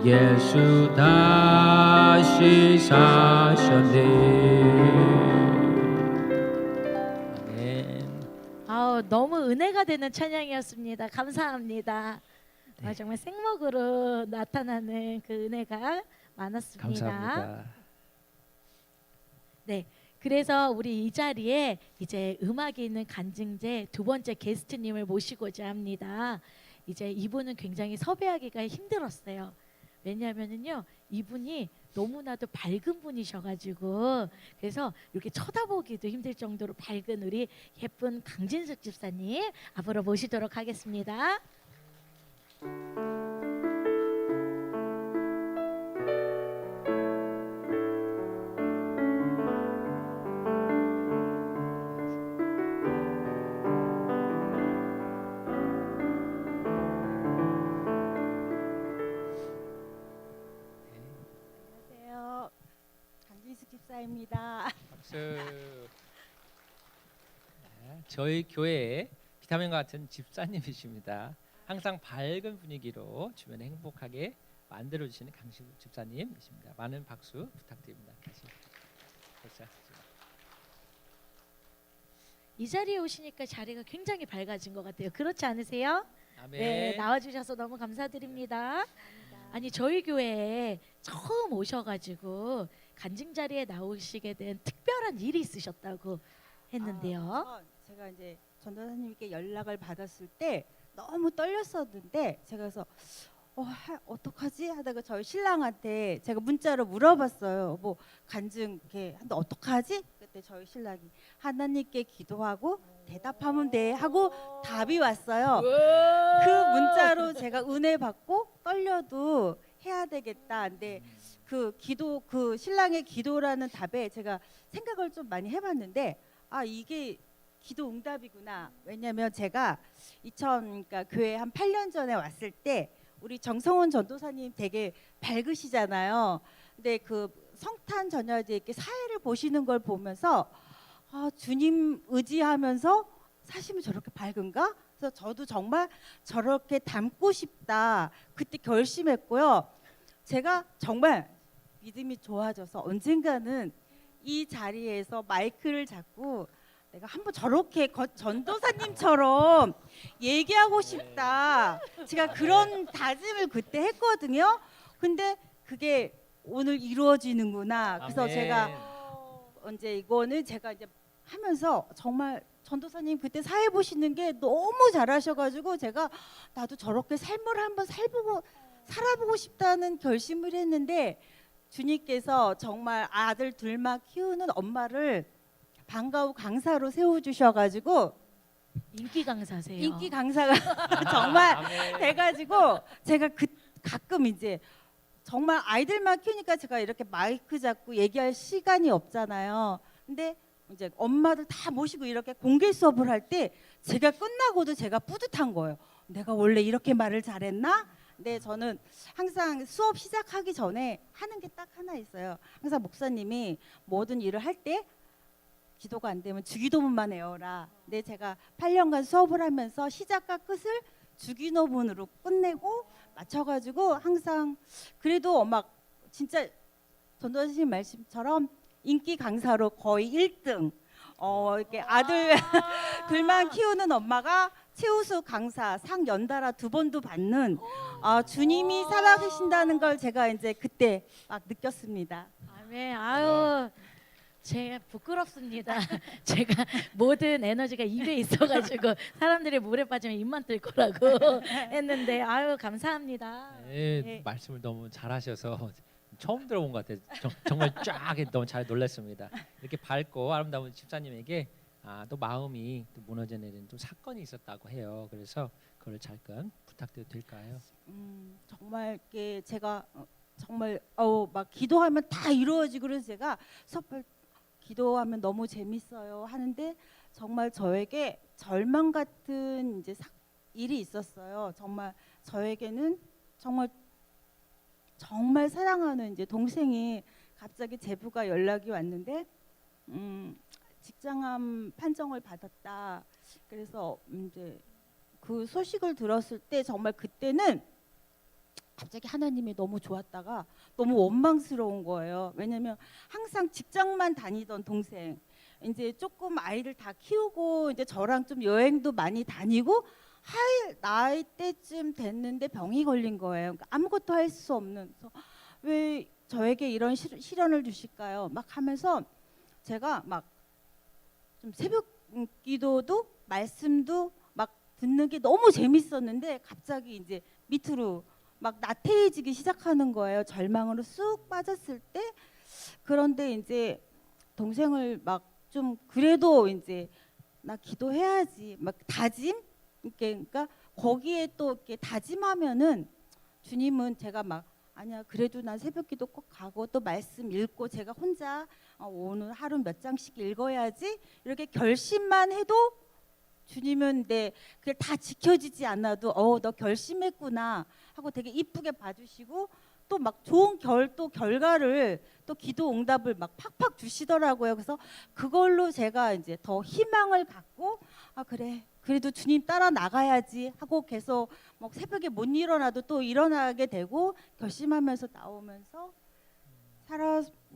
예수 다시 사셨네. 아멘. 아우 너무 은혜가 되는 찬양이었습니다. 감사합니다. 네. 정말 생목으로 나타나는 그 은혜가 많았습니다. 감사합니다. 네, 그래서 우리 이 자리에 이제 음악이 있는 간증제 두 번째 게스트님을 모시고자 합니다. 이제 이분은 굉장히 섭외하기가 힘들었어요. 왜냐하면은요, 이분이 너무나도 밝은 분이셔가지고 그래서 이렇게 쳐다보기도 힘들 정도로 밝은 우리 예쁜 강진숙 집사님 앞으로 모시도록 하겠습니다. 안녕하세요. 강진숙 집사입니다. 박수. 네, 저희 교회의 비타민과 같은 집사님이십니다. 항상 밝은 분위기로 주변을 행복하게 만들어 주시는 강신국 집사님이십니다. 많은 박수 부탁드립니다. 다시. 이 자리에 오시니까 자리가 굉장히 밝아진 것 같아요. 그렇지 않으세요? 아멘. 네, 나와주셔서 너무 감사드립니다. 아니 저희 교회에 처음 오셔가지고 간증 자리에 나오시게 된 특별한 일이 있으셨다고 했는데요. 제가 이제 전도사님께 연락을 받았을 때 너무 떨렸었는데 제가 그래서 어떡하지 하다가 저희 신랑한테 제가 문자로 물어봤어요. 뭐 간증 이렇게 한데 어떡하지? 그때 저희 신랑이 하나님께 기도하고 대답하면 돼 하고 답이 왔어요. 그 문자로 제가 은혜 받고 떨려도 해야 되겠다. 근데 그 기도 그 신랑의 기도라는 답에 제가 생각을 좀 많이 해봤는데 이게 기도 응답이구나. 왜냐하면 제가 그러니까 교회 한 8년 전에 왔을 때 우리 정성원 전도사님 되게 밝으시잖아요. 근데 그 성탄 전야제 이렇게 사회를 보시는 걸 보면서 주님 의지하면서 사시면 저렇게 밝은가? 그래서 저도 정말 저렇게 닮고 싶다. 그때 결심했고요. 제가 정말 믿음이 좋아져서 언젠가는 이 자리에서 마이크를 잡고 내가 한번 저렇게 전도사님처럼 얘기하고 싶다. 제가 그런 다짐을 그때 했거든요. 근데 그게 오늘 이루어지는구나. 그래서 아멘. 제가 이제 이거는 제가 이제 하면서 정말 전도사님 그때 사회 보시는 게 너무 잘하셔가지고 제가 나도 저렇게 삶을 한번 살아보고 싶다는 결심을 했는데 주님께서 정말 아들 둘만 키우는 엄마를 방과후 강사로 세워주셔가지고 인기 강사세요. 인기 강사가 정말 아멘. 돼가지고 제가 가끔 이제 정말 아이들만 키우니까 제가 이렇게 마이크 잡고 얘기할 시간이 없잖아요. 근데 이제 엄마들 다 모시고 이렇게 공개 수업을 할 때 제가 끝나고도 제가 뿌듯한 거예요. 내가 원래 이렇게 말을 잘했나? 근데 저는 항상 수업 시작하기 전에 하는 게 딱 하나 있어요. 항상 목사님이 모든 일을 할 때 기도가 안 되면 주기도문만 외워라. 근데 제가 8년간 수업을 하면서 시작과 끝을 주기도문으로 끝내고 맞춰가지고 항상 그래도 막 진짜 전도사님 말씀처럼 인기 강사로 거의 1등. 이렇게 아들 둘만 키우는 엄마가 최우수 강사 상 연달아 2번도 받는 주님이 살아계신다는 걸 제가 이제 그때 막 느꼈습니다. 아멘. 아유. 제가 부끄럽습니다. 제가 모든 에너지가 입에 있어가지고 사람들이 물에 빠지면 입만 뜰 거라고 했는데 아유 감사합니다. 네, 네. 말씀을 너무 잘하셔서 처음 들어본 것 같아요. 정말 쫙 너무 잘 놀랐습니다. 이렇게 밝고 아름다운 집사님에게 또 마음이 또 무너져 내리는 또 사건이 있었다고 해요. 그래서 그걸 잠깐 부탁드려도 될까요? 정말 이렇게 제가 정말 막 기도하면 다 이루어지고 그래서 제가 수업할 기도하면 너무 재밌어요 하는데 정말 저에게 절망 같은 이제 일이 있었어요. 정말 저에게는 정말 사랑하는 이제 동생이 갑자기 제부가 연락이 왔는데 직장암 판정을 받았다. 그래서 이제 그 소식을 들었을 때 정말 그때는 갑자기 하나님이 너무 좋았다가 너무 원망스러운 거예요. 왜냐면 항상 직장만 다니던 동생 이제 조금 아이를 다 키우고 이제 저랑 좀 여행도 많이 다니고 할 나이 때쯤 됐는데 병이 걸린 거예요. 그러니까 아무것도 할 수 없는. 그래서 왜 저에게 이런 시련을 주실까요? 막 하면서 제가 막 좀 새벽 기도도 말씀도 막 듣는 게 너무 재밌었는데 갑자기 이제 밑으로 막 나태해지기 시작하는 거예요. 절망으로 쑥 빠졌을 때. 그런데 이제 동생을 막 좀 그래도 이제 나 기도해야지 막 다짐 그러니까 거기에 또 이렇게 다짐하면은 주님은 제가 막 아니야 그래도 난 새벽기도 꼭 가고 또 말씀 읽고 제가 혼자 오늘 하루 몇 장씩 읽어야지 이렇게 결심만 해도 주님은 그게 다 지켜지지 않아도 너 결심했구나 하고 되게 이쁘게 봐주시고 또 막 좋은 결과를 또 기도 응답을 막 팍팍 주시더라고요. 그래서 그걸로 제가 이제 더 희망을 갖고 그래도 주님 따라 나가야지 하고 계속 막 새벽에 못 일어나도 또 일어나게 되고 결심하면서 나오면서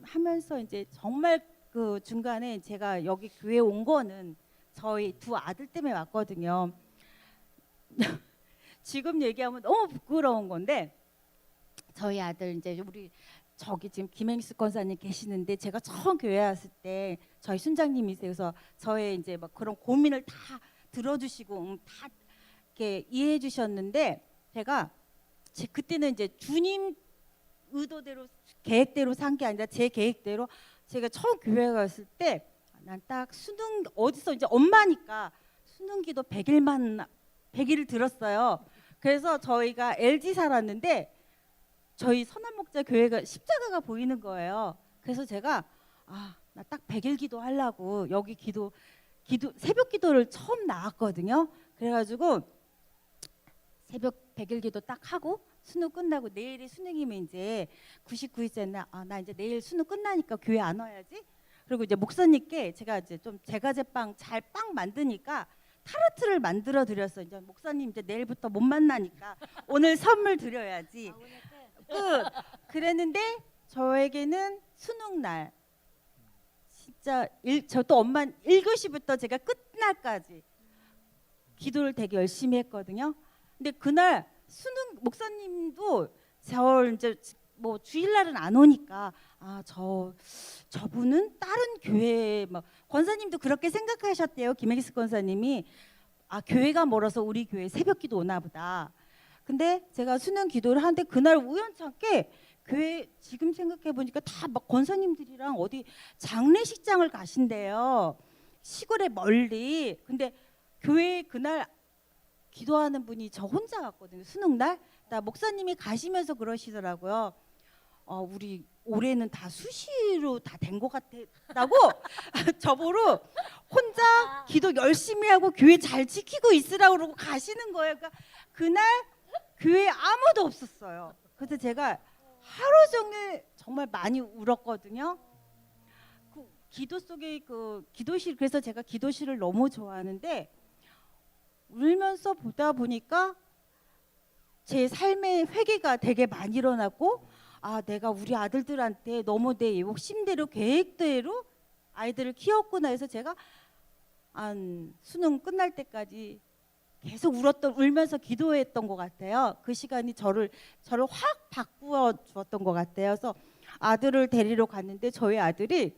하면서 이제 정말 그 중간에 제가 여기 교회 온 거는 저희 두 아들 때문에 왔거든요. 지금 얘기하면 너무 부끄러운 건데 저희 아들 이제 우리 저기 지금 김행수 권사님 계시는데 제가 처음 교회 왔을 때 저희 순장님이세요. 그래서 저의 이제 막 그런 고민을 다 들어주시고 다 이렇게 이해해 주셨는데 제가 그때는 이제 주님 의도대로 계획대로 산 게 아니라 제 계획대로 제가 처음 교회 갔을 때 난 딱 수능 어디서 이제 엄마니까 수능기도 100일을 들었어요. 그래서 저희가 LG 살았는데 저희 선한목자 교회가 십자가가 보이는 거예요. 그래서 제가 나 딱 100일 기도하려고 여기 기도 새벽 기도를 처음 나왔거든요. 그래가지고 새벽 100일 기도 딱 하고 수능 끝나고 내일이 수능이면 이제 99일째나 나 이제 내일 수능 끝나니까 교회 안 와야지. 그리고 이제 목사님께 제가 이제 좀 제과제빵 잘 빵 만드니까 타르트를 만들어 드렸어요. 이제 목사님 이제 내일부터 못 만나니까 오늘 선물 드려야지. 그랬는데 저에게는 수능 날 진짜 저도 엄마 1교시부터 제가 끝날까지 기도를 되게 열심히 했거든요. 근데 그날 수능 목사님도 저 이제 뭐 주일날은 안 오니까 저분은 다른 교회 막 권사님도 그렇게 생각하셨대요. 김혜기스 권사님이 교회가 멀어서 우리 교회 새벽기도 오나 보다. 근데 제가 수능 기도를 하는데 그날 우연찮게 교회 지금 생각해 보니까 다 막 권사님들이랑 어디 장례식장을 가신대요. 시골에 멀리. 근데 교회 그날 기도하는 분이 저 혼자 갔거든요. 수능 날. 나 목사님이 가시면서 그러시더라고요. 우리 올해는 다 수시로 다 된 것 같다고 저보러 혼자 기도 열심히 하고 교회 잘 지키고 있으라고 그러고 가시는 거예요. 그러니까 그날 교회에 아무도 없었어요. 그래서 제가 하루 종일 정말 많이 울었거든요. 그 기도 속에 그 기도실 그래서 제가 기도실을 너무 좋아하는데 울면서 보다 보니까 제 삶의 회개가 되게 많이 일어났고 내가 우리 아들들한테 너무 내 욕심대로 계획대로 아이들을 키웠구나 해서 제가 수능 끝날 때까지 계속 울면서 기도했던 것 같아요. 그 시간이 저를 확 바꾸어 주었던 것 같아요. 그래서 아들을 데리러 갔는데 저희 아들이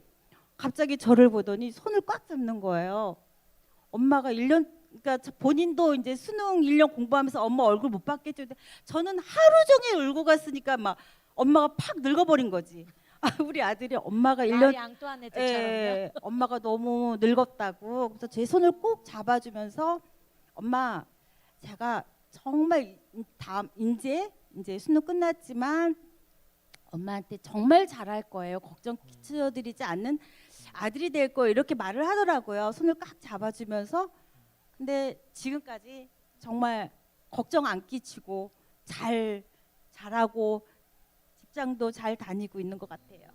갑자기 저를 보더니 손을 꽉 잡는 거예요. 엄마가 1년 그러니까 본인도 이제 수능 1년 공부하면서 엄마 얼굴 못 봤겠죠. 근데 저는 하루 종일 울고 갔으니까 막 엄마가 팍 늙어버린 거지. 우리 아들이 엄마가 1년 마리 앙뚜아네트처럼요. 예, 엄마가 너무 늙었다고. 그래서 제 손을 꼭 잡아주면서 엄마, 제가 정말 다음 이제 수능 끝났지만 엄마한테 정말 잘할 거예요. 걱정 끼쳐드리지 않는 아들이 될 거예요. 이렇게 말을 하더라고요. 손을 꽉 잡아주면서. 근데 지금까지 정말 걱정 안 끼치고 잘하고 직장도 잘 다니고 있는 것 같아요.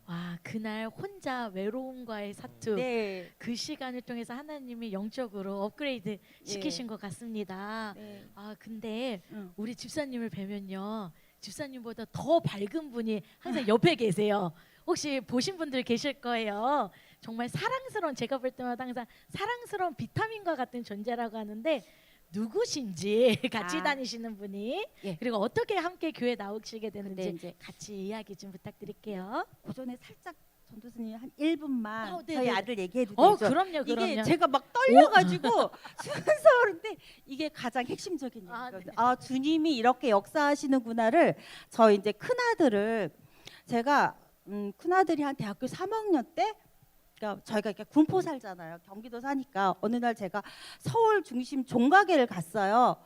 와, 그날 혼자 외로움과의 사투. 네. 그 시간을 통해서 하나님이 영적으로 업그레이드 시키신 것 같습니다. 네. 아, 근데 응. 우리 집사님을 뵈면요, 집사님보다 더 밝은 분이 항상 옆에 계세요. 혹시 보신 분들 계실 거예요. 정말 사랑스러운, 제가 볼 때마다 항상 사랑스러운 비타민과 같은 존재라고 하는데, 누구신지 같이 아. 다니시는 분이, 예. 그리고 어떻게 함께 교회 나오시게 근데 되는지 이제 같이 이야기 좀 부탁드릴게요. 그 전에 살짝 전도사님 한 1분만 네네. 저희 아들 얘기해도 되죠? 그럼요, 그럼요. 이게 제가 막 떨려가지고 순서인데 이게 가장 핵심적인 아, 얘기거든요. 네. 주님이 이렇게 역사하시는구나를 저희 이제 큰 아들을 제가 큰 아들이 한 대학교 3학년 때, 그러니까 저희가 이렇게 군포 살잖아요. 경기도 사니까 어느 날 제가 서울 중심 종가게를 갔어요.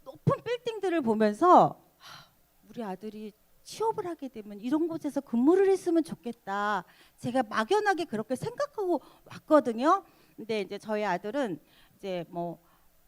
높은 빌딩들을 보면서 우리 아들이 취업을 하게 되면 이런 곳에서 근무를 했으면 좋겠다. 제가 막연하게 그렇게 생각하고 왔거든요. 근데 이제 저희 아들은 이제 뭐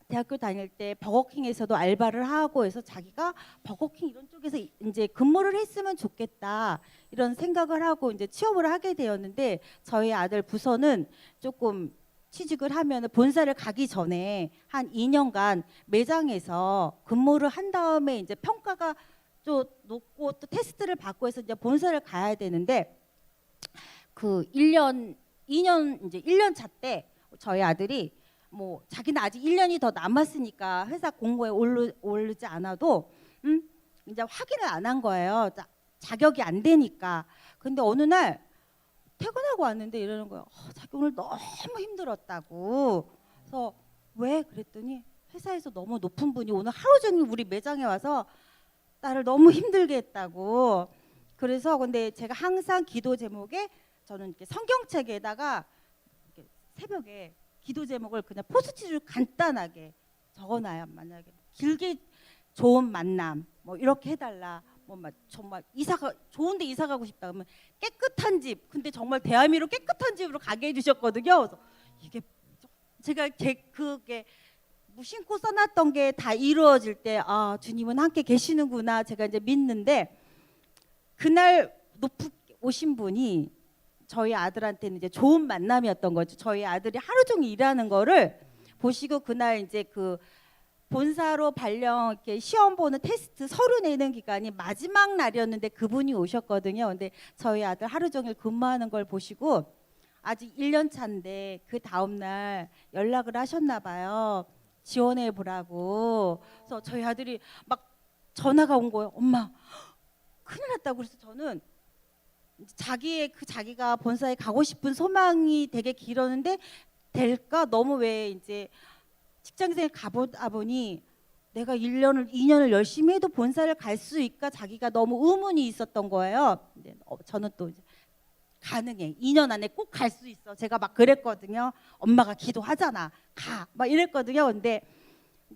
대학교 다닐 때 버거킹에서도 알바를 하고 해서 자기가 버거킹 이런 쪽에서 이제 근무를 했으면 좋겠다 이런 생각을 하고 이제 취업을 하게 되었는데, 저희 아들 부서는 조금 취직을 하면 본사를 가기 전에 한 2년간 매장에서 근무를 한 다음에 이제 평가가 좀 높고 또 테스트를 받고 해서 이제 본사를 가야 되는데, 그 2년 이제 1년 차 때 저희 아들이 뭐 자기는 아직 1년이 더 남았으니까 회사 공고에 오르지 않아도 이제 확인을 안 한 거예요. 자격이 안 되니까. 근데 어느 날 퇴근하고 왔는데 이러는 거예요. 자기 오늘 너무 힘들었다고. 그래서 왜 그랬더니 회사에서 너무 높은 분이 오늘 하루 종일 우리 매장에 와서 나를 너무 힘들게 했다고. 그래서 근데 제가 항상 기도 제목에 저는 이렇게 성경책에다가 이렇게 새벽에 기도 제목을 그냥 포스트잇으로 간단하게 적어놔요. 만약에 길게 좋은 만남 뭐 이렇게 해달라. 뭐 정말 좋은데 이사 가고 싶다 그러면 깨끗한 집. 근데 정말 대한민국 깨끗한 집으로 가게 해주셨거든요. 그래서 이게 제가 그게 무심코 써놨던 게 다 이루어질 때 주님은 함께 계시는구나 제가 이제 믿는데, 그날 높이 오신 분이 저희 아들한테는 이제 좋은 만남이었던 거죠. 저희 아들이 하루 종일 일하는 거를 보시고 그날 이제 그 본사로 발령 이렇게 시험 보는 테스트 서류 내는 기간이 마지막 날이었는데 그분이 오셨거든요. 근데 저희 아들 하루 종일 근무하는 걸 보시고 아직 1년 차인데 그 다음 날 연락을 하셨나 봐요. 지원해 보라고. 그래서 저희 아들이 막 전화가 온 거예요. 엄마 큰일 났다고. 그래서 저는 자기가 본사에 가고 싶은 소망이 되게 길었는데 될까? 너무 왜 이제 직장생활 가보다 보니 내가 2년을 열심히 해도 본사를 갈 수 있을까? 자기가 너무 의문이 있었던 거예요. 근데 저는 또 이제 가능해. 2년 안에 꼭 갈 수 있어. 제가 막 그랬거든요. 엄마가 기도하잖아. 가. 막 이랬거든요. 근데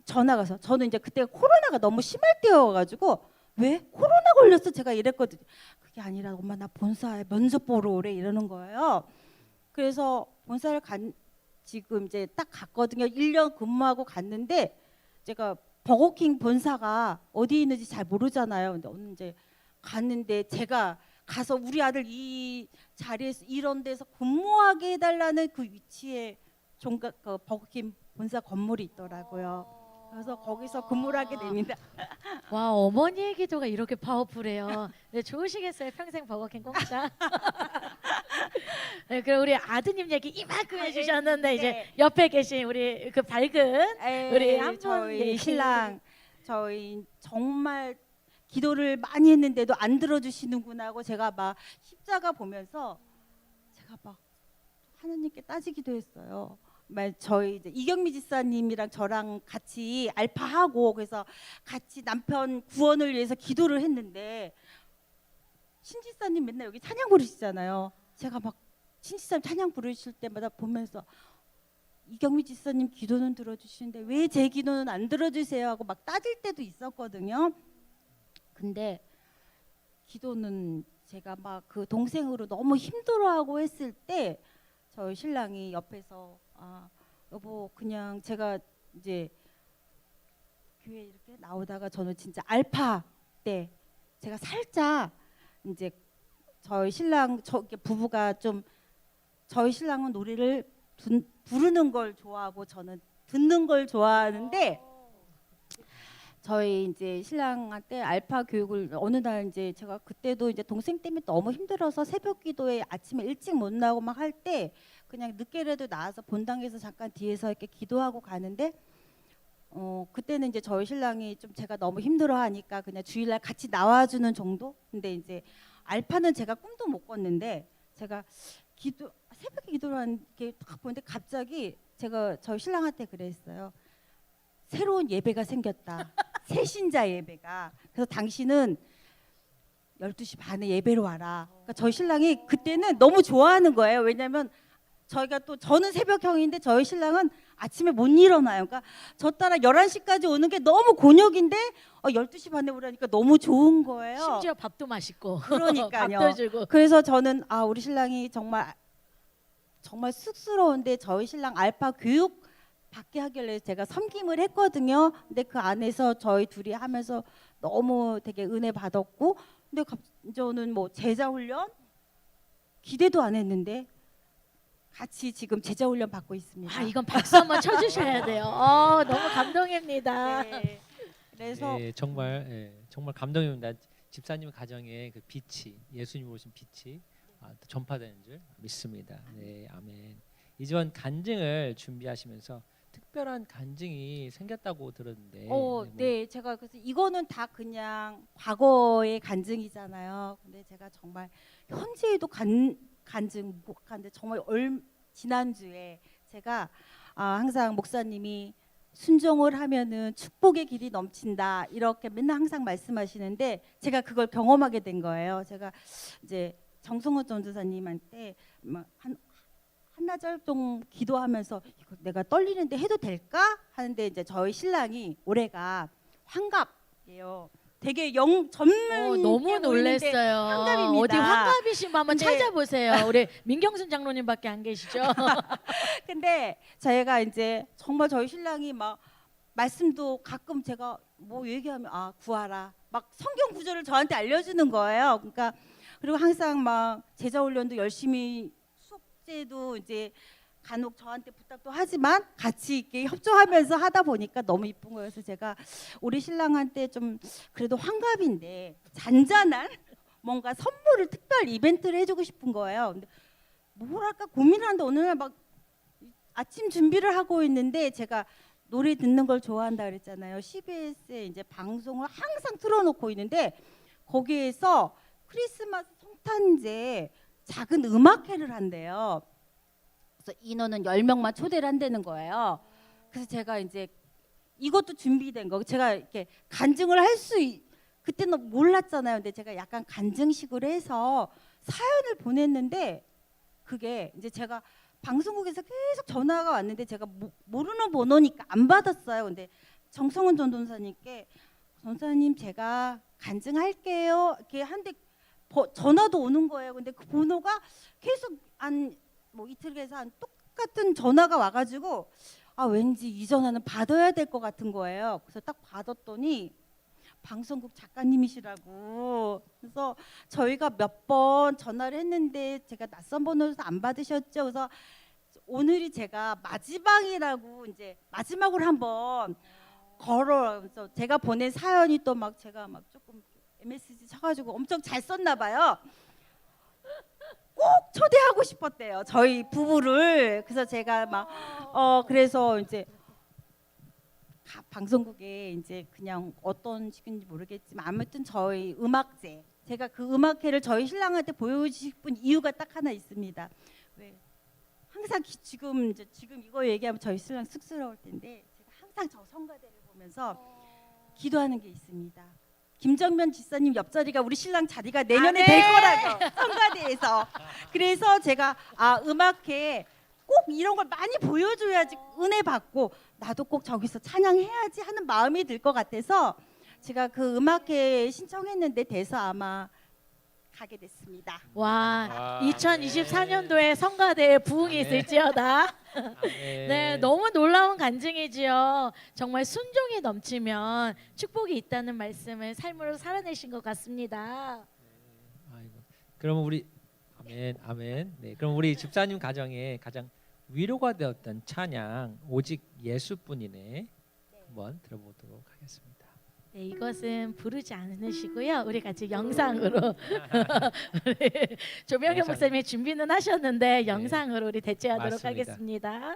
전화가 와서 저는 이제 그때 코로나가 너무 심할 때여가지고 왜 코로나 걸렸어? 제가 이랬거든요. 그게 아니라 엄마 나 본사에 면접 보러 오래 이러는 거예요. 그래서 본사를 지금 이제 딱 갔거든요. 1년 근무하고 갔는데 제가 버거킹 본사가 어디 있는지 잘 모르잖아요. 근데 오늘 이제 갔는데 제가 가서 우리 아들 이 자리에서 이런 데서 근무하게 해달라는 그 위치에 그 버거킹 본사 건물이 있더라고요. 그래서 거기서 근무를 하게 됩니다. 와, 어머니의 기도가 이렇게 파워풀해요. 네, 좋으시겠어요. 평생 버거킹 공짜. 네, 그럼 우리 아드님 얘기 이만큼 해주셨는데 이제 옆에 계신 우리 그 밝은 우리 한분 저희 신랑 저희 정말 기도를 많이 했는데도 안 들어주시는구나 하고 제가 막 십자가 보면서 제가 막 하나님께 따지기도 했어요. 저희 이제 이경미 집사님이랑 저랑 같이 알파하고 그래서 같이 남편 구원을 위해서 기도를 했는데 신 집사님 맨날 여기 찬양 부르시잖아요. 제가 막 신 집사님 찬양 부르실 때마다 보면서 이경미 집사님 기도는 들어주시는데 왜 제 기도는 안 들어주세요 하고 막 따질 때도 있었거든요. 근데 기도는 제가 막 그 동생으로 너무 힘들어하고 했을 때 저희 신랑이 옆에서 여보 그냥 제가 이제 교회 이렇게 나오다가 저는 진짜 알파 때 제가 살짝 이제 저희 신랑 부부가 좀 저희 신랑은 노래를 부르는 걸 좋아하고 저는 듣는 걸 좋아하는데 저희 이제 신랑한테 알파 교육을 어느 날 이제 제가 그때도 이제 동생 때문에 너무 힘들어서 새벽 기도에 아침에 일찍 못 나오고 막 할 때 그냥 늦게라도 나와서 본당에서 잠깐 뒤에서 이렇게 기도하고 가는데 그때는 이제 저희 신랑이 좀 제가 너무 힘들어하니까 그냥 주일날 같이 나와주는 정도. 근데 이제 알파는 제가 꿈도 못 꿨는데 제가 새벽에 기도를 하는 게 딱 보는데 갑자기 제가 저희 신랑한테 그랬어요. 새로운 예배가 생겼다. 새신자 예배가. 그래서 당신은 12시 반에 예배로 와라. 그러니까 저희 신랑이 그때는 너무 좋아하는 거예요. 왜냐하면 저는 새벽형인데 저희 신랑은 아침에 못 일어나요. 그러니까 저 따라 11시까지 오는 게 너무 곤욕인데 12시 반에 오라니까 너무 좋은 거예요. 심지어 밥도 맛있고 그러니까요. 밥도 주고. 그래서 저는 우리 신랑이 정말 쑥스러운데 저희 신랑 알파 교육 받게 하길래 제가 섬김을 했거든요. 근데 그 안에서 저희 둘이 하면서 너무 되게 은혜 받았고 근데 저는 뭐 제자 훈련 기대도 안 했는데 같이 지금 제자 훈련 받고 있습니다. 이건 박수 한번 쳐주셔야 돼요. 너무 감동입니다. 네. 그래서 정말 감동입니다. 집사님 가정에 그 빛이 예수님 오신 빛이 또 전파되는 줄 믿습니다. 네, 아멘. 이전 간증을 준비하시면서 특별한 간증이 생겼다고 들었는데. 네, 제가 그래서 이거는 다 그냥 과거의 간증이잖아요. 근데 제가 정말 현재에도 간증 못 하는데 정말 지난주에 제가 항상 목사님이 순종을 하면은 축복의 길이 넘친다 이렇게 맨날 항상 말씀하시는데 제가 그걸 경험하게 된 거예요. 제가 이제 정성호 전도사님한테 한나절 동안 기도하면서 이거 내가 떨리는데 해도 될까 하는데 이제 저희 신랑이 올해가 환갑이에요. 되게 전문 너무 놀랐어요. 환갑입니다. 어디 환갑이신 분 한번 근데- 찾아보세요. 우리 민경순 장로님밖에 안 계시죠? 근데 저희가 이제 정말 저희 신랑이 막 말씀도 가끔 제가 뭐 얘기하면 구하라 막 성경 구절을 저한테 알려주는 거예요. 그러니까 그리고 항상 막 제자 훈련도 열심히 숙제도 이제 간혹 저한테 부탁도 하지만 같이 이렇게 협조하면서 하다 보니까 너무 이쁜 거예요. 그래서 제가 우리 신랑한테 좀 그래도 환갑인데 잔잔한 뭔가 선물을 특별 이벤트를 해주고 싶은 거예요. 근데 뭘 할까 고민을 하는데 어느 날 막 아침 준비를 하고 있는데 제가 노래 듣는 걸 좋아한다 그랬잖아요. CBS에 이제 방송을 항상 틀어놓고 있는데 거기에서 크리스마스 성탄제 작은 음악회를 한대요. 그래서 인원은 10명만 초대를 한다는 거예요. 그래서 제가 이제 이것도 준비된 거. 제가 이렇게 간증을 그때는 몰랐잖아요. 근데 제가 약간 간증식으로 해서 사연을 보냈는데 그게 이제 제가 방송국에서 계속 전화가 왔는데 제가 모르는 번호니까 안 받았어요. 근데 정성훈 전도사님께 전도사님 제가 간증할게요. 이렇게 한데 전화도 오는 거예요. 근데 그 번호가 계속 이틀에서 한 똑같은 전화가 와가지고 왠지 이 전화는 받아야 될 것 같은 거예요. 그래서 딱 받았더니 방송국 작가님이시라고. 그래서 저희가 몇 번 전화를 했는데 제가 낯선 번호에서 안 받으셨죠. 그래서 오늘이 제가 마지막이라고 이제 마지막으로 한번 그래서 제가 보낸 사연이 또 막 제가 막 조금 MSG 쳐가지고 엄청 잘 썼나 봐요. 꼭 초대하고 싶었대요. 저희 부부를. 그래서 제가 막 그래서 이제 방송국에 이제 그냥 어떤 식인지 모르겠지만 아무튼 저희 음악제 제가 그 음악회를 저희 신랑한테 보여주고 싶은 이유가 딱 하나 있습니다. 왜 항상 지금 이거 얘기하면 저희 신랑 쑥스러울 텐데 제가 항상 저 성가대를 보면서 기도하는 게 있습니다. 김정면 지사님 옆자리가 우리 신랑 자리가 내년에 될 거라고 성가대에서. 그래서 제가 음악회 꼭 이런 걸 많이 보여줘야지 은혜 받고 나도 꼭 저기서 찬양해야지 하는 마음이 들 것 같아서 제가 그 음악회 신청했는데 돼서 아마 가게 됐습니다. 와, 2024년도에 성가대에 부흥이 있을지어다. 네, 너무 놀라운 간증이지요. 정말 순종이 넘치면 축복이 있다는 말씀을 삶으로 살아내신 것 같습니다. 아이고. 그럼 우리 아멘, 아멘. 네, 그럼 우리 집사님 가정에 가장 위로가 되었던 찬양 오직 예수뿐이네 한번 들어보도록 하겠습니다. 네, 이것은 부르지 않으시고요. 우리 같이 영상으로 우리 조명현 영상. 목사님이 준비는 하셨는데 영상으로 우리 대체하도록 맞습니다. 하겠습니다.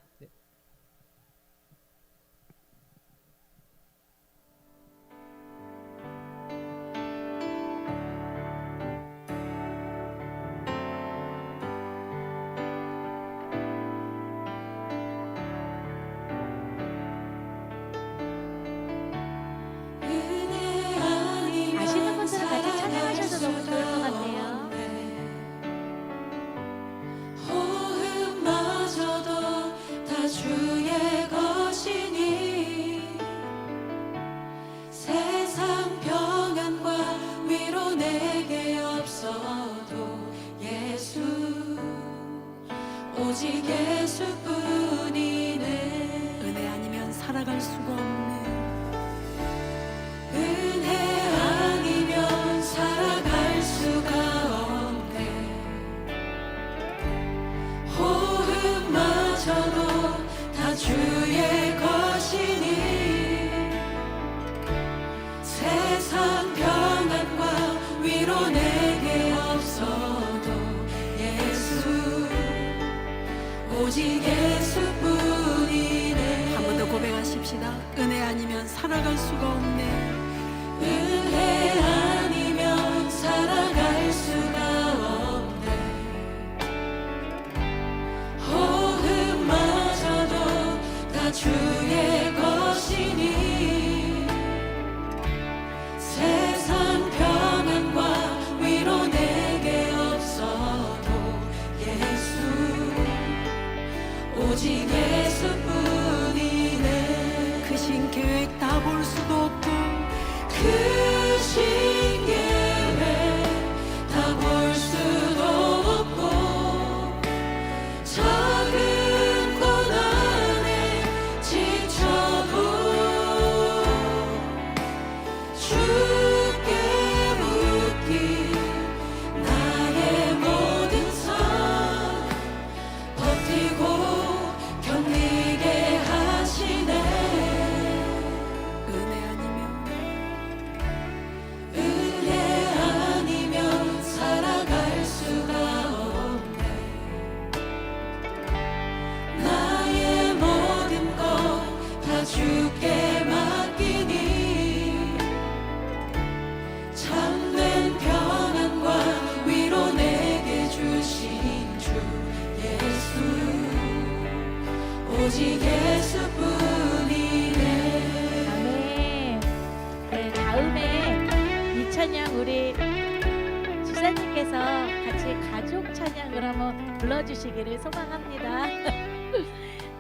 아시는 분들은 같이 찬양하셔도 너무 좋을 것 같아요. 호흡마저도 다 주의 것이니 세상 평안과 위로 내게 없어도 예수 오직 예수뿐이네. 은혜 아니면 살아갈 수가 없네. 은혜 아니면 살아갈 수가 없네. 호흡마저도 다 주의 것이니 세상 평안과 위로 내게 없어도 예수 오직 예수뿐이네. 한 번 더 고백하십시다. 은혜 아니면 살아갈 수가 없네. 은혜 아니면 살아갈 수가 없네. 호흡마저도 다 주의 것이니 세상 평안과 위로 내게 없어도 예수 오직 예수뿐이네. 그 신 계획 다 볼 수도 없고 그 신 계획 다 볼 수도 없고 작은 고난에 지쳐도 주께 묻기 나의 모든 삶 버티고 견디게 하시네. 은혜 아니면 살아갈 수가 없네. 나의 모든 것 다 주께 맡기니 참된 평안과 위로 내게 주신 주 예수 오직 예수뿐이네. 아멘. 네, 다음에 이 찬양 우리 지사님께서 같이 가족 찬양을 한번 불러주시기를 소망합니다.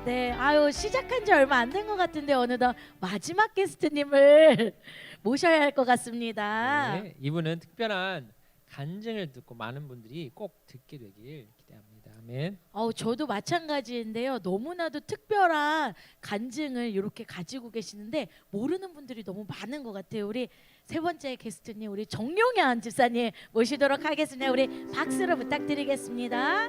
네, 아유 시작한 지 얼마 안 된 것 같은데 어느덧 마지막 게스트님을 모셔야 할 것 같습니다. 네, 이분은 특별한 간증을 듣고 많은 분들이 꼭 듣게 되길 기대합니다. 아멘. 저도 마찬가지인데요. 너무나도 특별한 간증을 이렇게 가지고 계시는데 모르는 분들이 너무 많은 것 같아요. 우리 세 번째 게스트님 우리 정용현 집사님 모시도록 하겠습니다. 우리 박수로 부탁드리겠습니다.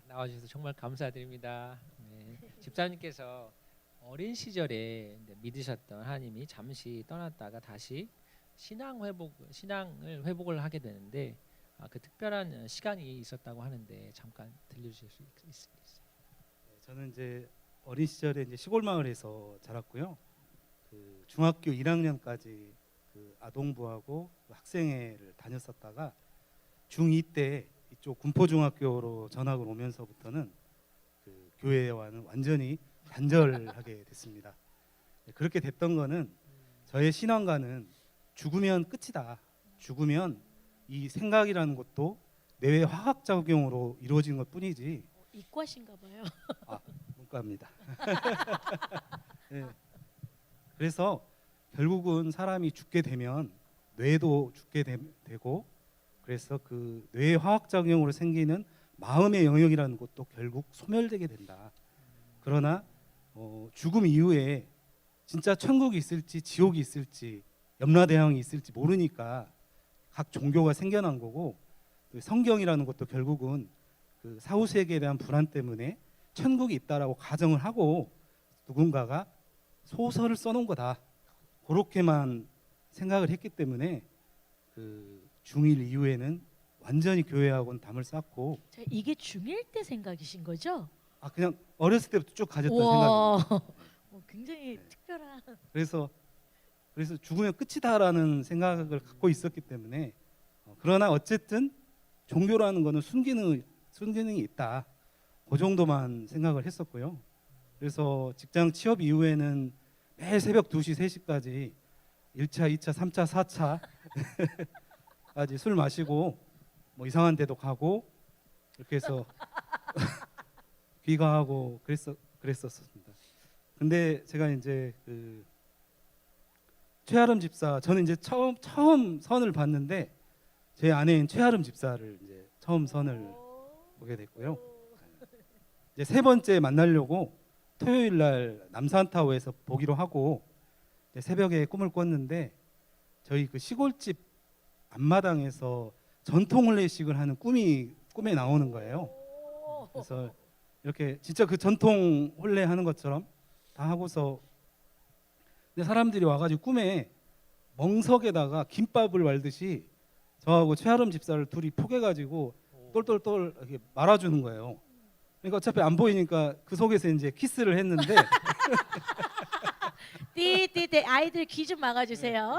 나와주셔서 정말 감사드립니다. 네. 집사님께서 어린 시절에 믿으셨던 하나님이 잠시 떠났다가 다시 신앙을 회복을 하게 되는데 그 특별한 시간이 있었다고 하는데 잠깐 들려주실 수 있을까요? 저는 이제 어린 시절에 이제 시골 마을에서 자랐고요. 그 중학교 1학년까지 그 아동부하고 그 학생회를 다녔었다가 중2 때 이쪽 군포중학교로 전학을 오면서부터는 그 교회와는 완전히 단절하게 됐습니다. 그렇게 됐던 거는 저의 신앙과는 죽으면 끝이다. 죽으면 이 생각이라는 것도 뇌의 화학 작용으로 이루어지는 것뿐이지. 이과신가 봐요. 문과입니다. 네. 그래서 결국은 사람이 죽게 되면 뇌도 죽게 되고, 그래서 그 뇌의 화학 작용으로 생기는 마음의 영역이라는 것도 결국 소멸되게 된다. 그러나 죽음 이후에 진짜 천국이 있을지 지옥이 있을지 염라대왕이 있을지 모르니까 각 종교가 생겨난 거고, 또 성경이라는 것도 결국은 그 사후 세계에 대한 불안 때문에 천국이 있다라고 가정을 하고 누군가가 소설을 써놓은 거다. 그렇게만 생각을 했기 때문에 그 중1 이후에는 완전히 교회하고는 담을 쌓고, 자, 이게 중1 때 생각이신 거죠? 그냥 어렸을 때부터 쭉 가졌던 우와. 생각입니다. 굉장히 네. 특별한. 그래서 죽으면 끝이다라는 생각을 갖고 있었기 때문에 그러나 어쨌든 종교라는 거는 순기능이 있다. 그 정도만 생각을 했었고요. 그래서 직장 취업 이후에는 매일 새벽 2시, 3시까지 1차, 2차, 3차, 4차까지 술 마시고 뭐 이상한 데도 가고 이렇게 해서 귀가하고 그랬었습니다. 근데 제가 이제 그 최아름 집사, 저는 이제 처음 선을 봤는데 제 아내인 최아름 집사를 이제 처음 선을 보게 됐고요. 이제 세 번째 만나려고 토요일 날 남산타워에서 보기로 하고 이제 새벽에 꿈을 꿨는데 저희 그 시골집 앞마당에서 전통 혼례식을 하는 꿈에 나오는 거예요. 그래서 이렇게 진짜 그 전통 혼례 하는 것처럼 다 하고서, 근데 사람들이 와가지고 꿈에 멍석에다가 김밥을 말듯이 저하고 최아름 집사를 둘이 포개가지고 똘똘똘 이렇게 말아주는 거예요. 그러니까 어차피 안 보이니까 그 속에서 이제 키스를 했는데 띠띠띠 아이들 귀 좀 막아주세요.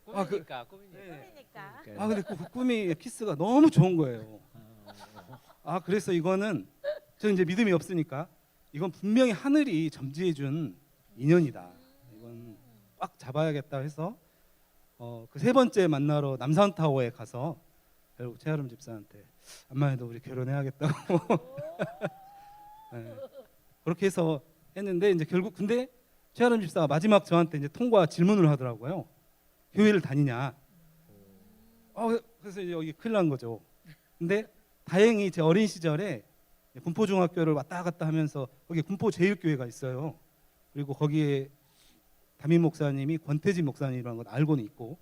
꿈이니까. 꿈이니까. 근데 그 꿈이 키스가 너무 좋은 거예요. 그래서 이거는 저는 이제 믿음이 없으니까 이건 분명히 하늘이 점지해준 인연이다. 이건 꽉 잡아야겠다 해서 그 세 번째 만나러 남산타워에 가서 결국 최아름 집사한테 암만 해도 우리 결혼해야겠다고 네, 그렇게 해서 했는데 이제 결국 근데 최아름 집사가 마지막 저한테 이제 통과 질문을 하더라고요. 교회를 다니냐? 그래서 이제 여기 큰일 난 거죠. 근데 다행히 제 어린 시절에 군포중학교를 왔다 갔다 하면서 거기 군포제일교회가 있어요. 그리고 거기에 담임 목사님이 권태진 목사님이라는 걸 알고는 있고,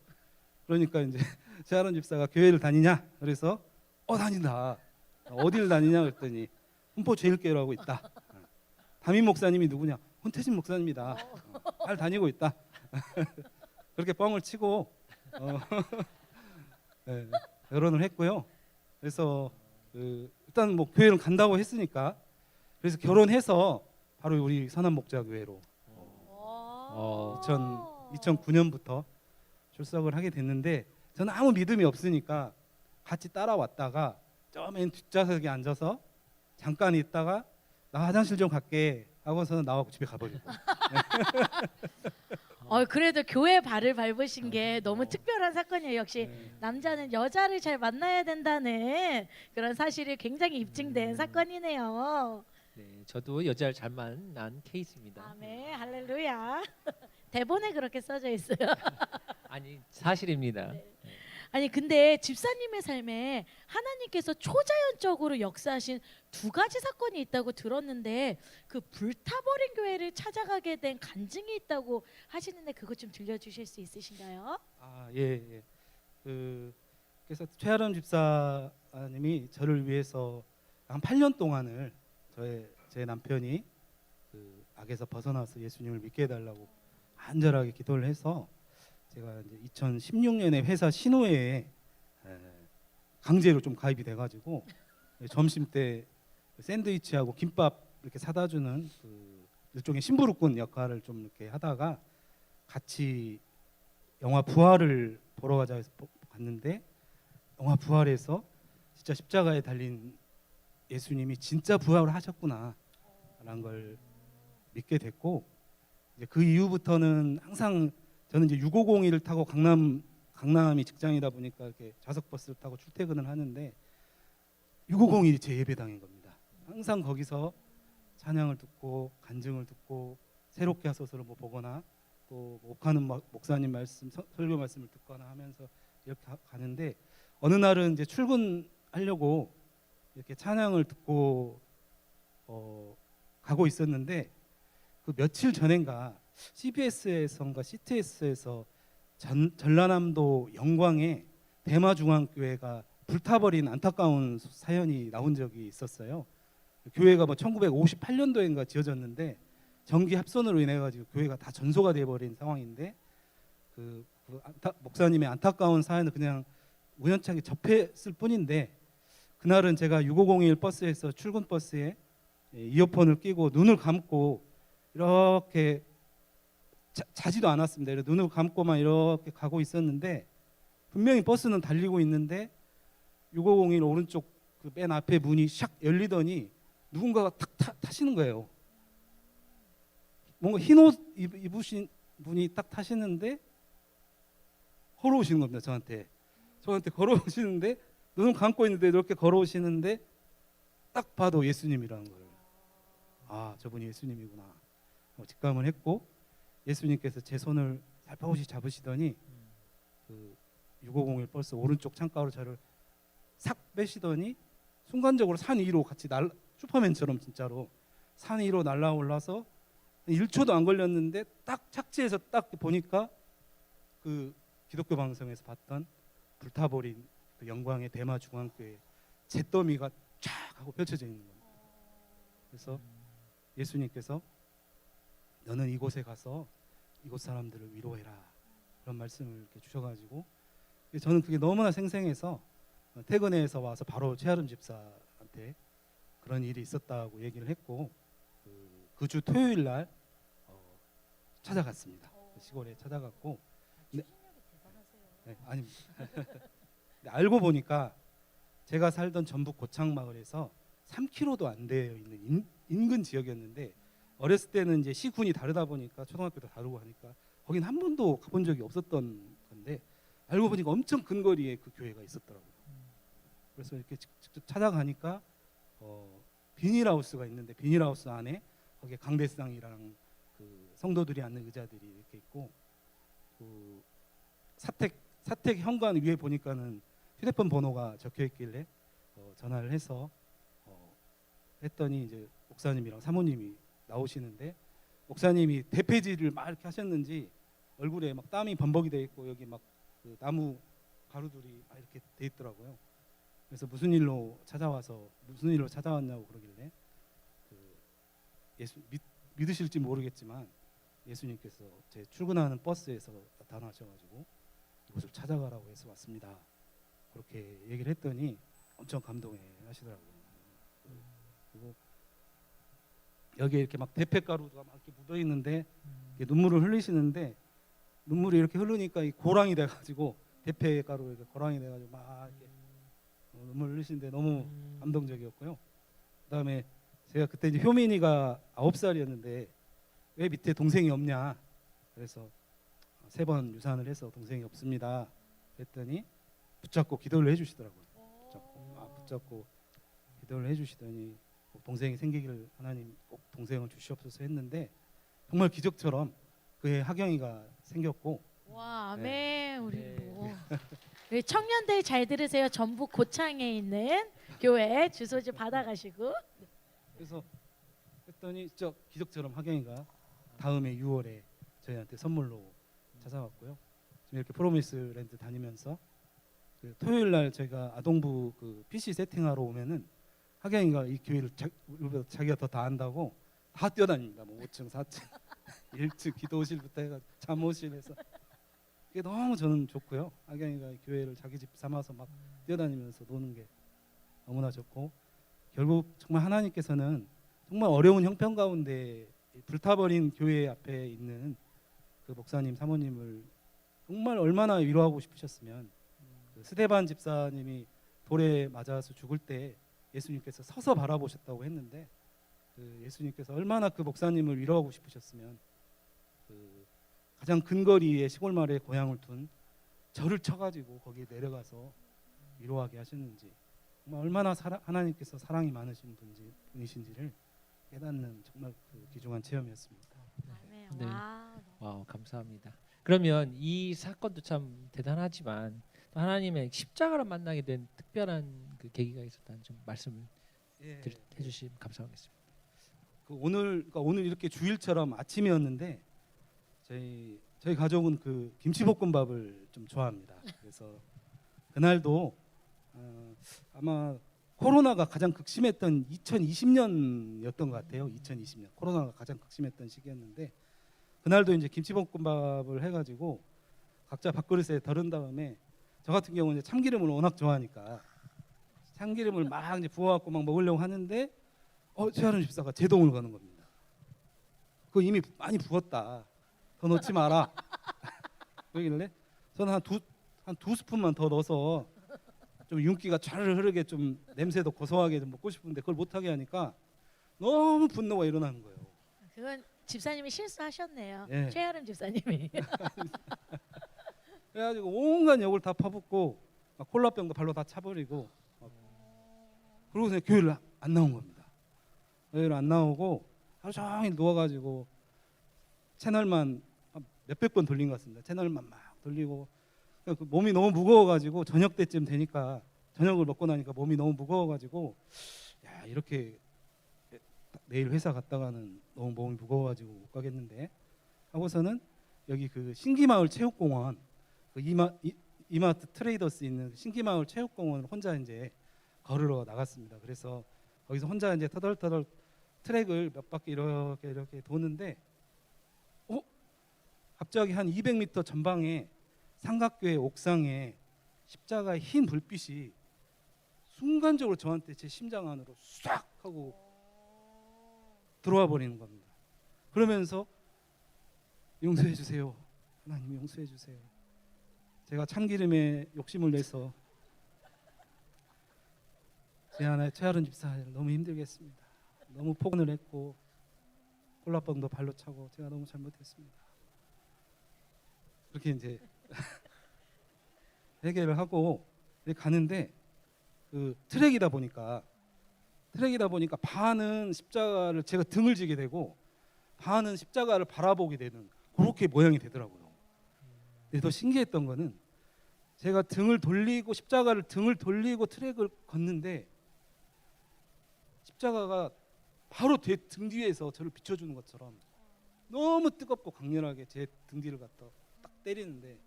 그러니까 이제 최아름 집사가 교회를 다니냐? 그래서 다닌다. 어디를 다니냐 그랬더니 군포제일교회라고 있다. 담임 목사님이 누구냐? 권태진 목사님이다. 잘 다니고 있다. 그렇게 뻥을 치고 네, 결혼을 했고요. 그래서 일단 뭐 교회를 간다고 했으니까 그래서 결혼해서 바로 우리 선한목자교회로 2009년부터 출석을 하게 됐는데, 저는 아무 믿음이 없으니까 같이 따라왔다가 저 맨 뒷좌석에 앉아서 잠깐 있다가 나 화장실 좀 갈게 하고서는 나와서 집에 가버리고. 그래도 교회 발을 밟으신 게 너무 특별한 사건이에요. 역시 남자는 여자를 잘 만나야 된다는 그런 사실이 굉장히 입증된 사건이네요. 네, 저도 여자를 잘 만난 케이스입니다. 아멘, 할렐루야. 대본에 그렇게 써져 있어요. 아니 사실입니다. 아니 근데 집사님의 삶에 하나님께서 초자연적으로 역사하신 두 가지 사건이 있다고 들었는데 그 불타버린 교회를 찾아가게 된 간증이 있다고 하시는데 그것 좀 들려주실 수 있으신가요? 예. 그래서 최아름 집사님이 저를 위해서 한 8년 동안을 제 남편이 그 악에서 벗어나서 예수님을 믿게 해달라고 간절하게 기도를 해서 제가 이제 2016년에 회사 신호회에 강제로 좀 가입이 돼가지고 점심 때 샌드위치하고 김밥 이렇게 사다 주는 그 일종의 심부름꾼 역할을 좀 이렇게 하다가 같이 영화 부활을 보러 가자 해서 갔는데 영화 부활에서 진짜 십자가에 달린 예수님이 진짜 부활을 하셨구나라는 걸 믿게 됐고 이제 그 이후부터는 항상 저는 이제 6501을 타고 강남이 직장이다 보니까 이렇게 좌석 버스를 타고 출퇴근을 하는데 6501이 제 예배당인 겁니다. 항상 거기서 찬양을 듣고 간증을 듣고 새롭게 하소서를 뭐 보거나 또 옥하는 목사님 말씀 설교 말씀을 듣거나 하면서 이렇게 가는데 어느 날은 이제 출근하려고 이렇게 찬양을 듣고 가고 있었는데 그 며칠 전인가 CBS에서인가 CTS에서 전라남도 영광에 대마중앙교회가 불타버린 안타까운 사연이 나온 적이 있었어요. 교회가 뭐 1958년도인가 지어졌는데 정기 합선으로 인해 가지고 교회가 다 전소가 돼버린 상황인데 목사님의 안타까운 사연을 그냥 우연찮게 접했을 뿐인데 그날은 제가 6501 버스에서 출근 버스에 이어폰을 끼고 눈을 감고 이렇게 자지도 않았습니다. 이렇게 눈을 감고만 이렇게 가고 있었는데 분명히 버스는 달리고 있는데 6501 오른쪽 그 맨 앞에 문이 샥 열리더니 누군가가 탁 타시는 거예요. 뭔가 흰 옷 입으신 분이 딱 타시는데 걸어오시는 겁니다. 저한테 걸어오시는데 눈을 감고 있는데 이렇게 걸어오시는데 딱 봐도 예수님이라는 걸 아 저분이 예수님이구나 직감을 했고 예수님께서 제 손을 살포시 잡으시더니 그 6501 버스 오른쪽 창가로 저를 싹 빼시더니 순간적으로 산 위로 같이 슈퍼맨처럼 진짜로 산 위로 날아올라서 1초도 안 걸렸는데 딱 착지해서 딱 보니까 그 기독교 방송에서 봤던 불타버린 그 영광의 대마중앙교회 잿더미가 쫙 하고 펼쳐져 있는 겁니다. 그래서 예수님께서 너는 이곳에 가서 이곳 사람들을 위로해라 그런 말씀을 이렇게 주셔가지고 저는 그게 너무나 생생해서 퇴근해서 와서 바로 최아름 집사한테 그런 일이 있었다고 얘기를 했고 그 주 토요일 날 찾아갔습니다. 시골에 찾아갔고 네, 아닙니다. 알고 보니까 제가 살던 전북 고창마을에서 3km도 안 되어 있는 인근 지역이었는데 어렸을 때는 이제 시군이 다르다 보니까 초등학교도 다르고 하니까 거긴 한 번도 가본 적이 없었던 건데 알고 보니까 엄청 근거리에 그 교회가 있었더라고요. 그래서 이렇게 직접 찾아가니까 비닐하우스가 있는데 비닐하우스 안에 거기에 강대상이랑 그 성도들이 앉는 의자들이 이렇게 있고 그 사택 현관 위에 보니까는 휴대폰 번호가 적혀 있길래 전화를 해서 했더니 이제 목사님이랑 사모님이 나오시는데 목사님이 대패질을 막 이렇게 하셨는지 얼굴에 막 땀이 범벅이 돼 있고 여기 막 그 나무 가루들이 막 이렇게 돼 있더라고요. 그래서 무슨 일로 찾아왔냐고 그러길래 예수 믿으실지 모르겠지만 예수님께서 제 출근하는 버스에서 나타나셔가지고 이곳을 찾아가라고 해서 왔습니다. 그렇게 얘기를 했더니 엄청 감동해 하시더라고요. 그리고 여기에 이렇게 막 대패가루가 막 이렇게 묻어 있는데 눈물을 흘리시는데 눈물이 이렇게 흐르니까 이 고랑이 돼가지고 대패가루 이렇게 고랑이 돼가지고 막 이렇게 눈물 흘리시는데 너무 감동적이었고요. 그다음에 제가 그때 이제 효민이가 9살이었는데 왜 밑에 동생이 없냐 그래서 3번 유산을 해서 동생이 없습니다 그랬더니 붙잡고 기도를 해주시더라고요. 붙잡고 기도를 해주시더니 꼭 동생이 생기기를 하나님 꼭 동생을 주시옵소서 했는데 정말 기적처럼 그의 하경이가 생겼고 와, 아멘. 네. 우리 네. 우리 청년들 잘 들으세요. 전북 고창에 있는 교회 주소 좀 받아가시고. 그래서 했더니 진짜 기적처럼 하경이가 다음에 6월에 저희한테 선물로 찾아왔고요. 지금 이렇게 프로미스랜드 다니면서 그 토요일 날 저희가 아동부 그 PC 세팅하러 오면은 하경이가 이 교회를 자기가 더 다 안다고 다 뛰어다닙니다. 뭐 5층, 4층, 1층 기도실부터 해가 잠옷실에서 그게 너무 저는 좋고요. 하경이가 교회를 자기 집 삼아서 막 뛰어다니면서 노는 게 너무나 좋고, 결국 정말 하나님께서는 정말 어려운 형편 가운데 불타버린 교회 앞에 있는 그 목사님 사모님을 정말 얼마나 위로하고 싶으셨으면, 그 스데반 집사님이 돌에 맞아서 죽을 때 예수님께서 서서 바라보셨다고 했는데, 그 예수님께서 얼마나 그 목사님을 위로하고 싶으셨으면 그 가장 근거리에 시골 마을에 고향을 둔 절을 쳐가지고 거기에 내려가서 위로하게 하셨는지, 정말 얼마나 하나님께서 사랑이 많으신 분이신지를 깨닫는 정말 그 귀중한 체험이었습니다. 아멘. 네. 와. 와, 감사합니다. 그러면 이 사건도 참 대단하지만 또 하나님의 십자가를 만나게 된 특별한 그 계기가 있었다는 좀 말씀을 해주시면 감사하겠습니다. 그러니까 오늘 이렇게 주일처럼 아침이었는데 저희 가족은 그 김치볶음밥을 좀 좋아합니다. 그래서 그날도 아마 코로나가 가장 극심했던 2020년이었던 것 같아요. 2020년 코로나가 가장 극심했던 시기였는데, 그날도 이제 김치볶음밥을 해가지고 각자 밥그릇에 덜은 다음에, 저 같은 경우는 이제 참기름을 워낙 좋아하니까 참기름을 막 이제 부어갖고 막 먹으려고 하는데, 최하름 집사가 제동을 거는 겁니다. 그거 이미 많이 부었다, 더 넣지 마라. 그러길래 저는 한 두 스푼만 더 넣어서 좀 윤기가 촤르르 흐르게, 좀 냄새도 고소하게 좀 먹고 싶은데 그걸 못하게 하니까 너무 분노가 일어나는 거예요. 그건 집사님이 실수하셨네요. 예. 최아름 집사님이. 그래가지고 온갖 욕을 다 퍼붓고 막 콜라병도 발로 다 차버리고, 그러고 그냥 교회를 안 나온 겁니다. 교회를 안 나오고 하루 종일 누워가지고 채널만 몇백 번 돌린 것 같습니다. 채널만 막 돌리고, 그 몸이 너무 무거워가지고 저녁 때쯤 되니까, 저녁을 먹고 나니까 몸이 너무 무거워가지고, 야, 이렇게 내일 회사 갔다가는 너무 몸이 무거워가지고 못 가겠는데 하고서는 여기 그 신기마을 체육공원, 그 이마트 트레이더스 있는 신기마을 체육공원을 혼자 이제 걸으러 나갔습니다. 그래서 거기서 혼자 이제 터덜터덜 트랙을 몇 바퀴 이렇게 도는데, 갑자기 한 200m 전방에 삼각교회 옥상에 십자가의 흰 불빛이 순간적으로 저한테 제 심장 안으로 싹 하고 들어와 버리는 겁니다. 그러면서 용서해 주세요. 하나님 용서해 주세요. 제가 참기름에 욕심을 내서 제 하나의 최하른 집사를 너무 힘들게 했습니다. 너무 폭언을 했고 콜라병도 발로 차고 제가 너무 잘못했습니다. 그렇게 이제 해결을 하고 가는데, 그 트랙이다 보니까 반은 십자가를, 제가 등을 지게 되고 반은 십자가를 바라보게 되는 그렇게 모양이 되더라고요. 근데 더 신기했던 거는, 제가 등을 돌리고 트랙을 걷는데 십자가가 바로 제 등 뒤에서 저를 비춰주는 것처럼 너무 뜨겁고 강렬하게 제 등 뒤를 갖다 딱 때리는데,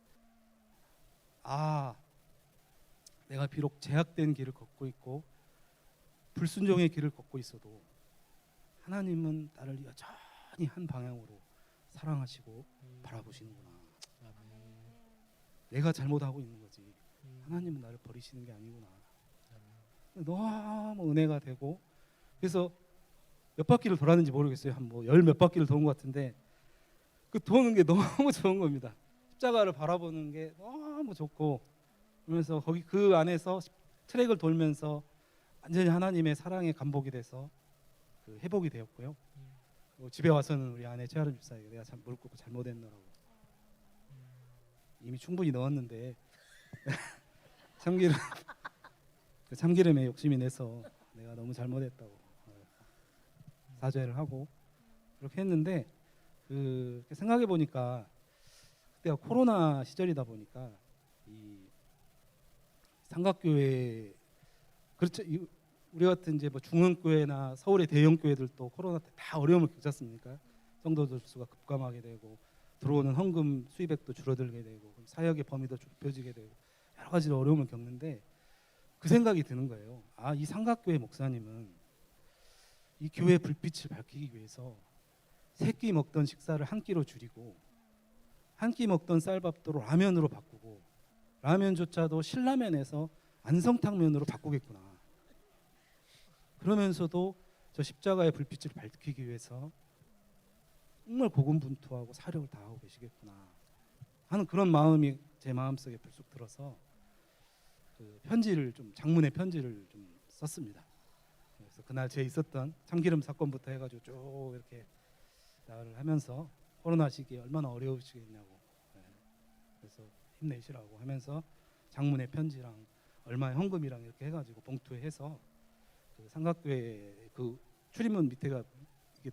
내가 비록 제약된 길을 걷고 있고 불순종의 길을 걷고 있어도 하나님은 나를 여전히 한 방향으로 사랑하시고 바라보시는구나. 내가 잘못하고 있는 거지 하나님은 나를 버리시는 게 아니구나. 너무 은혜가 되고, 그래서 몇 바퀴를 돌았는지 모르겠어요. 한 뭐 열 몇 바퀴를 도는 것 같은데, 그 도는 게 너무 좋은 겁니다. 십자가를 바라보는 게 너무 좋고, 그러면서 거기 그 안에서 트랙을 돌면서 완전히 하나님의 사랑에 감복이 돼서 그 회복이 되었고요. 집에 와서는 우리 아내 최하름 집사에게 내가 참 무릎 꿇고 잘못했노라고, 이미 충분히 넣었는데 참기름에 욕심이 내서 내가 너무 잘못했다고 사죄를 하고 그렇게 했는데, 그 생각해 보니까 그때가 코로나 시절이다 보니까 이 삼각교회, 그렇죠, 우리 같은 이제 뭐 중흥교회나 서울의 대형 교회들도 코로나 때 다 어려움을 겪었습니까? 성도들 수가 급감하게 되고 들어오는 헌금 수입액도 줄어들게 되고 사역의 범위도 좁혀지게 되고 여러 가지로 어려움을 겪는데, 그 생각이 드는 거예요. 이 삼각교회 목사님은 이 교회 불빛을 밝히기 위해서 세 끼 먹던 식사를 한 끼로 줄이고, 한 끼 먹던 쌀밥도 라면으로 바꾸고, 라면조차도 신라면에서 안성탕면으로 바꾸겠구나. 그러면서도 저 십자가의 불빛을 밝히기 위해서 정말 고군분투하고 사력을 다하고 계시겠구나 하는 그런 마음이 제 마음속에 불쑥 들어서 그 편지를 좀 장문의 편지를 좀 썼습니다. 그래서 그날 제 있었던 참기름 사건부터 해가지고 쭉 이렇게 나를 하면서 코로나 시기에 얼마나 어려우시겠냐고, 네. 그래서 힘내시라고 하면서 장문의 편지랑 얼마의 헌금이랑 이렇게 해가지고 봉투에 해서 그 삼각교회 그 출입문 밑에가 이게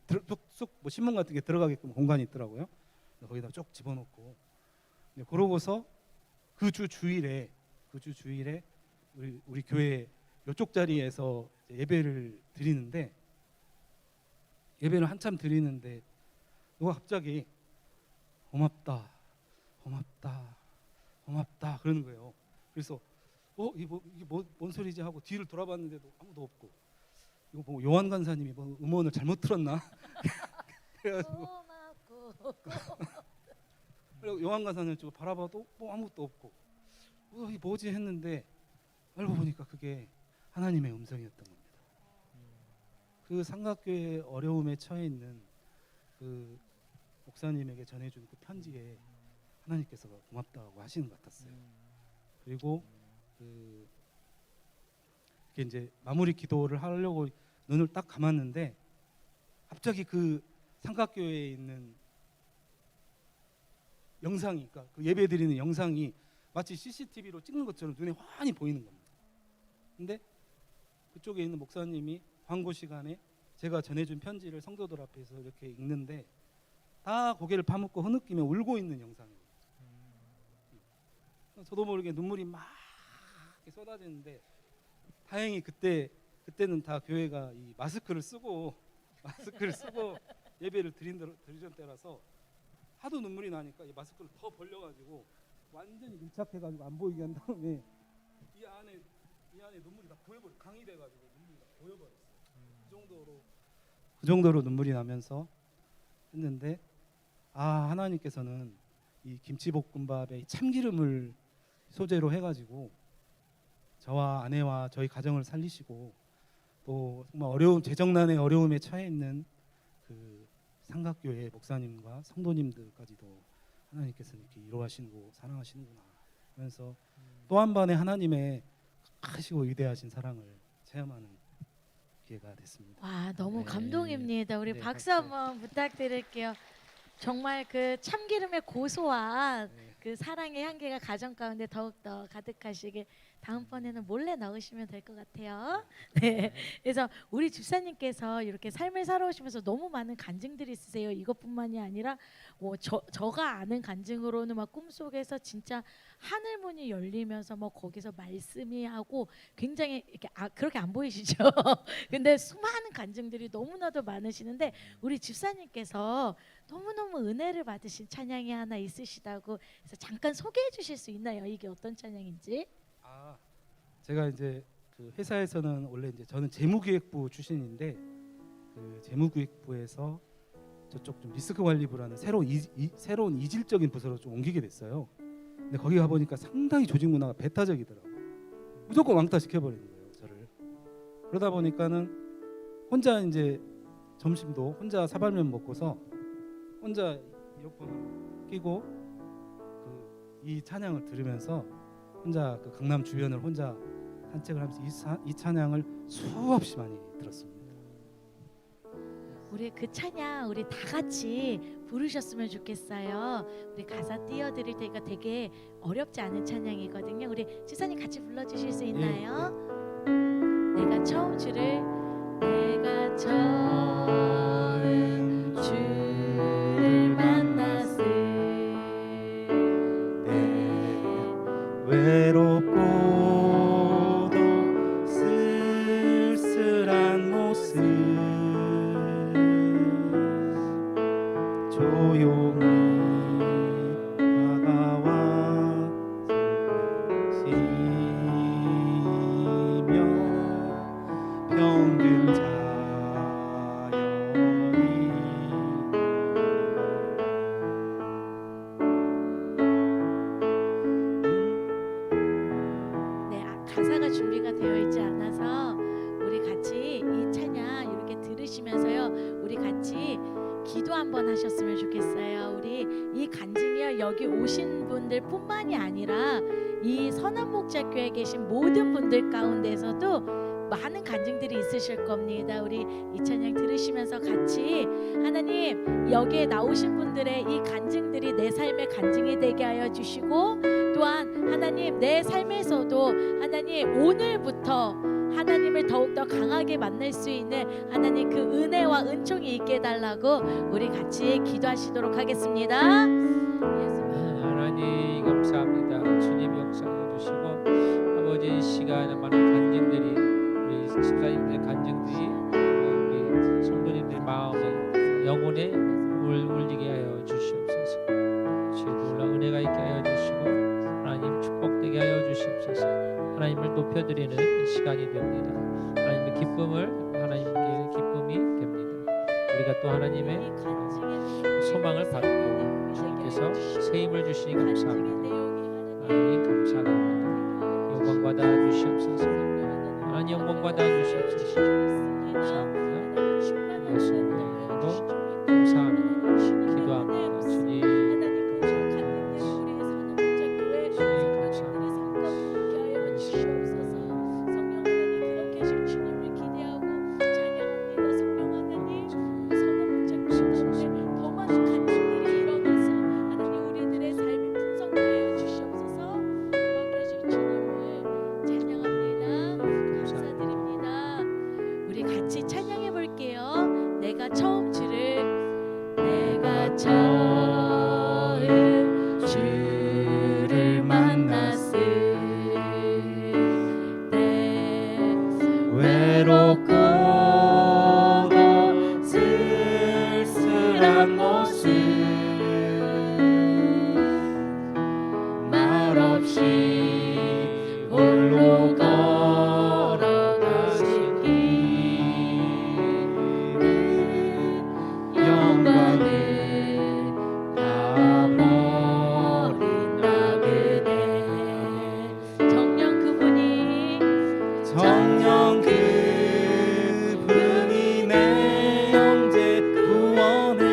쑥 뭐 신문 같은 게 들어가게끔 공간이 있더라고요. 거기다 쭉 집어넣고, 그러고서 그 주 주일에 우리 교회 이쪽 자리에서 예배를 드리는데, 예배를 한참 드리는데 누가 갑자기 고맙다 그러는 거예요. 그래서 이게 뭔 소리지 하고 뒤를 돌아봤는데도 아무도 없고, 이거 보고 요한 간사님이 뭐 음원을 잘못 틀었나? 그래가지고 그리고 요한 간사님 쪽 바라봐도 뭐 아무것도 없고, 이게 뭐지 했는데 알고 보니까 그게 하나님의 음성이었던 겁니다. 그 삼각교회 어려움에 처해 있는 그 목사님에게 전해준 그 편지에 하나님께서 고맙다고 하시는 것 같았어요. 그리고 이렇게 이제 마무리 기도를 하려고 눈을 딱 감았는데 갑자기 그 삼각교회에 있는 영상이, 그러니까 그 예배 드리는 영상이 마치 CCTV로 찍는 것처럼 눈에 환히 보이는 겁니다. 근데 그쪽에 있는 목사님이 광고 시간에 제가 전해준 편지를 성도들 앞에서 이렇게 읽는데 다 고개를 파묻고 흐느끼며 울고 있는 영상이에요. 저도 모르게 눈물이 막 이렇게 쏟아지는데, 다행히 그때는 다 교회가 이 마스크를 쓰고 예배를 드리던 때라서 하도 눈물이 나니까 이 마스크를 더 벌려가지고 완전히 밀착해가지고 안 보이게 한 다음에 이 안에 눈물이 다 보여버려, 강이 돼가지고 눈물이 다 보여버렸어요. 그 정도로 눈물이 나면서 했는데, 하나님께서는 이 김치볶음밥에 참기름을 소재로 해가지고 저와 아내와 저희 가정을 살리시고, 또 정말 재정난의 어려움에 처해 있는 그 삼각교회 목사님과 성도님들까지도 하나님께서는 이렇게 이루하시고 사랑하시는구나 하면서 또 한 번의 하나님의 크시고 위대하신 사랑을 체험하는 기회가 됐습니다. 와, 너무 네. 감동입니다. 우리 네, 박수 박수. 한번 부탁드릴게요. 정말 그 참기름의 고소한 네. 그 사랑의 향기가 가정 가운데 더욱더 가득하시길 다음번에는 몰래 넣으시면 될 것 같아요. 네. 그래서 우리 집사님께서 이렇게 삶을 살아오시면서 너무 많은 간증들이 있으세요. 이것뿐만이 아니라 저가 아는 간증으로는 막 꿈속에서 진짜 하늘 문이 열리면서 뭐 거기서 말씀이 하고 굉장히 이렇게 그렇게 안 보이시죠? 근데 수많은 간증들이 너무나도 많으시는데, 우리 집사님께서 너무너무 은혜를 받으신 찬양이 하나 있으시다고 해서 잠깐 소개해 주실 수 있나요? 이게 어떤 찬양인지? 제가 이제 그 회사에서는 원래 이제 저는 재무기획부 출신인데, 그 재무기획부에서 저쪽 좀 리스크관리부라는 새로운 이질적인 부서로 좀 옮기게 됐어요. 근데 거기 가 보니까 상당히 조직 문화가 배타적이더라고요. 무조건 왕따 시켜버리는 거예요, 저를. 그러다 보니까는 혼자 이제 점심도 혼자 사발면 먹고서 혼자 이어폰을 끼고 이 찬양을 들으면서 혼자 그 강남 주변을 혼자 산책을 하면서 이 찬양을 수없이 많이 들었습니다. 우리 그 찬양 우리 다 같이 부르셨으면 좋겠어요. 우리 가사 띄워드릴 테니까 되게 어렵지 않은 찬양이거든요. 우리 지사님 같이 불러주실 수 있나요? 내가 처음 주를 만났을 때 외롭고도 쓸쓸한 모습 조용히 다가와 쉬며 병든 자연이 가사가 기도 한번 하셨으면 좋겠어요. 우리 이 간증이요, 여기 오신 분들뿐만이 아니라 이 선한 목자교회에 계신 모든 분들 가운데서도 많은 간증들이 있으실 겁니다. 우리 이 찬양 들으시면서 같이 하나님, 여기에 나오신 분들의 이 간증들이 내 삶의 간증이 되게 하여 주시고, 또한 하나님 내 삶에서도 하나님 오늘부터 하나님을 더욱더 강하게 만날 수 있는 하나님 그 은혜와 은총이 있게 해달라고 우리 같이 기도하시도록 하겠습니다. 하나님 감사합니다. 주님 역사해 주시고, 아버지 이 시간에 많은 간증들이, 우리 집사님들의 간증들이 우리 성도님들의 마음에 영혼에 울리게 하여 주시옵소서. 주의 놀라운 은혜가 있게 하여 주시고 하나님 축복되게 하여 주시옵소서. 하나님을 높여드리는 시간이 됩니다. 하나님의 기쁨을, 하나님께 기쁨이 됩니다. 우리가 또 하나님의 소망을 받고 주님께서 새 힘을 주시니 감사합니다. 하나님 감사합니다. 영광 받아 주시옵소서. 하나님 영광 받아 주시옵소서. 감사합니다. 예수님의 이름으로 감사합니다. 기도합니다. 주님 같이 찬양해 볼게요. 내가 처음 주를 만났을 때 외롭고도 쓸쓸한 모습 말없이 홀로 걸어가신 길 영광을 다 버린 나 그대 정녕 그분이 내 형제 구원해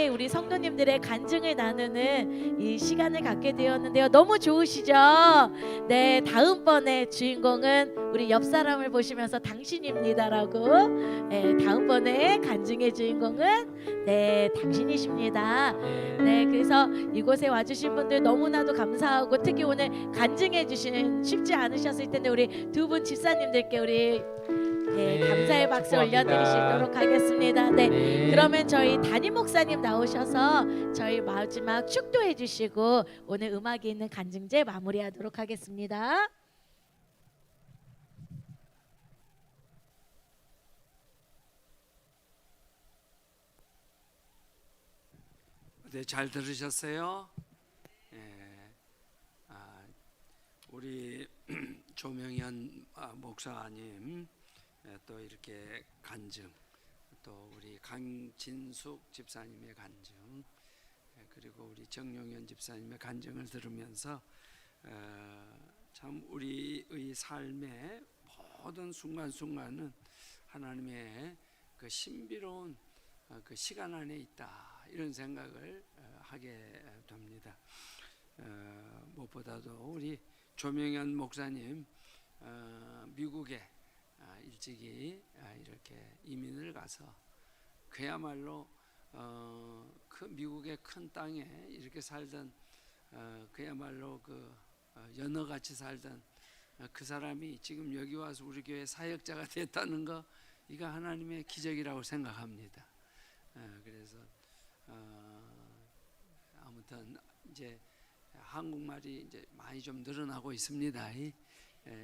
함께 우리 성도님들의 간증을 나누는 이 시간을 갖게 되었는데요. 너무 좋으시죠? 네, 다음번에 주인공은 우리 옆 사람을 보시면서 당신입니다라고. 네, 다음번에 간증의 주인공은 네, 당신이십니다. 네, 그래서 이곳에 와주신 분들 너무나도 감사하고 특히 오늘 간증해 주시는 쉽지 않으셨을 텐데 우리 두 분 집사님들께 우리 네, 네, 감사의 박수 축복합니다. 올려드리도록 하겠습니다. 네, 네. 그러면 저희 담임 목사님 나오셔서 저희 마지막 축도해 주시고 오늘 음악이 있는 간증제 마무리하도록 하겠습니다. 네, 잘 들으셨어요? 예, 우리 조명현 목사님 또 이렇게 간증, 또 우리 강진숙 집사님의 간증, 그리고 우리 정용현 집사님의 간증을 들으면서 참 우리의 삶의 모든 순간순간은 하나님의 그 신비로운 그 시간 안에 있다, 이런 생각을 하게 됩니다. 무엇보다도 우리 조명현 목사님 미국에 일찍이 이렇게 이민을 가서 그야말로 그 미국의 큰 땅에 이렇게 살던 그야말로 그 연어같이 살던 그 사람이 지금 여기 와서 우리 교회 사역자가 됐다는 거, 이거 하나님의 기적이라고 생각합니다. 그래서 아무튼 이제 한국말이 이제 많이 좀 늘어나고 있습니다.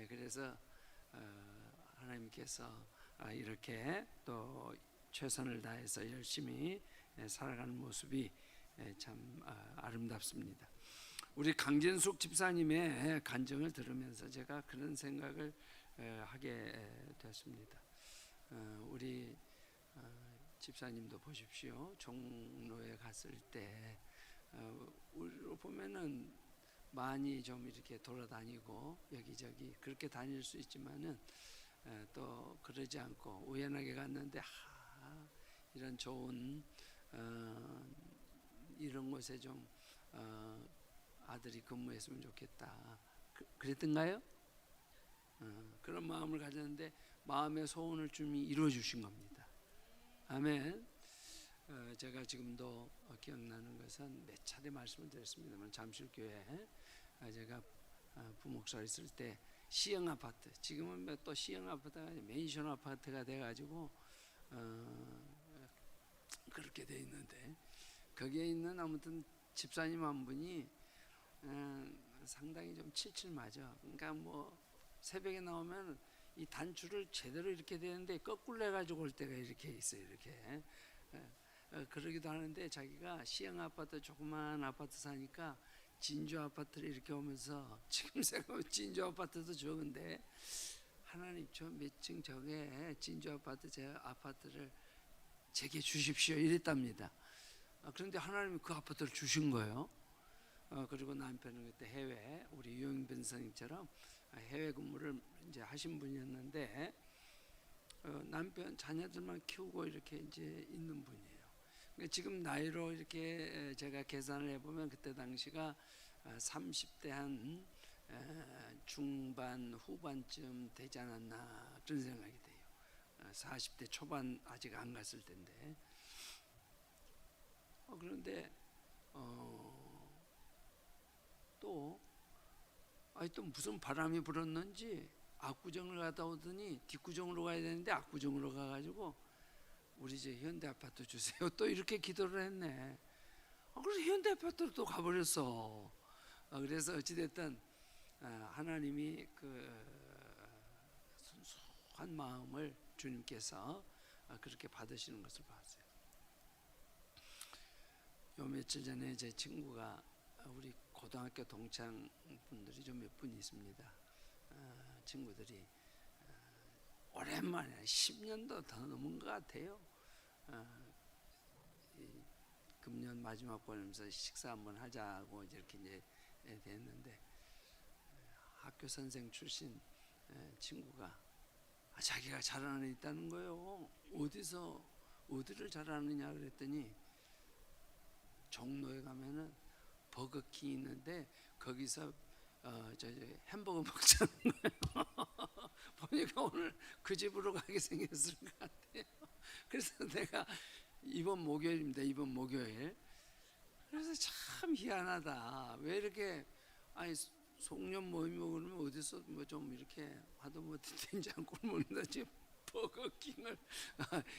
그래서 하나님께서 이렇게 또 최선을 다해서 열심히 살아가는 모습이 참 아름답습니다. 우리 강진숙 집사님의 간증을 들으면서 제가 그런 생각을 하게 됐습니다. 우리 집사님도 보십시오. 종로에 갔을 때 우리로 보면은 많이 좀 이렇게 돌아다니고 여기저기 그렇게 다닐 수 있지만은 또 그러지 않고 우연하게 갔는데 이런 좋은 이런 곳에 좀 아들이 근무했으면 좋겠다, 그랬던가요? 그런 마음을 가졌는데 마음의 소원을 주님이 이루어 주신 겁니다. 아멘. 제가 지금도 기억나는 것은 몇 차례 말씀을 드렸습니다만, 잠실교회 제가 부목사 있을 때 시형 아파트, 지금은 또 시형 아파트가 맨션 아파트가 돼가지고 그렇게 돼 있는데, 거기에 있는 아무튼 집사님 한 분이 상당히 좀 칠칠맞아. 그러니까 뭐 새벽에 나오면 이 단추를 제대로 이렇게 되는데 거꾸로 해가지고 올 때가 이렇게 있어요. 이렇게 그러기도 하는데, 자기가 시형 아파트 조그만 아파트 사니까 진주 아파트를 이렇게 오면서, 지금 생각하면 진주 아파트도 좋은데 하나님 저 몇 층 저게 진주 아파트, 제 아파트를 제게 주십시오 이랬답니다. 그런데 하나님이 그 아파트를 주신 거예요. 그리고 남편은 그때 해외, 우리 유영빈 선생님처럼 해외 근무를 이제 하신 분이었는데 남편 자녀들만 키우고 이렇게 이제 있는 분이에요. 그러니까 지금 나이로 이렇게 제가 계산을 해보면 그때 당시가 30대 한 중반 후반쯤 되지 않았나 그런 생각이 돼요. 40대 초반 아직 안 갔을 텐데. 그런데 또 무슨 바람이 불었는지 압구정을 갔다 오더니 뒷구정으로 가야 되는데 압구정으로 가가지고 우리 제 현대 아파트 주세요, 또 이렇게 기도를 했네. 그래서 현대 아파트로 또 가버렸어. 그래서 어찌됐든 하나님이 그 순수한 마음을 주님께서 그렇게 받으시는 것을 봤어요. 요 며칠 전에 제 친구가, 우리 고등학교 동창 분들이 좀 몇 분 있습니다. 친구들이 오랜만에 10년도 더 넘은 것 같아요. 금년 마지막 보내면서 식사 한번 하자고 이렇게 이제 됐는데, 학교 선생 출신 친구가 자기가 잘하는 애 있다는 거예요. 어디를 잘하느냐 그랬더니 종로에 가면은 버거킹 있는데 거기서 햄버거 먹자는 거예요. 보니까 오늘 그 집으로 가게 생겼을 것 같아요. 그래서 내가 이번 목요일입니다. 이번 목요일. 그래서 참 희한하다. 왜 이렇게 아니 송년 모임 먹으면 어디서 뭐 좀 이렇게 하도 못해 된장국 먹는다 지금 버거킹을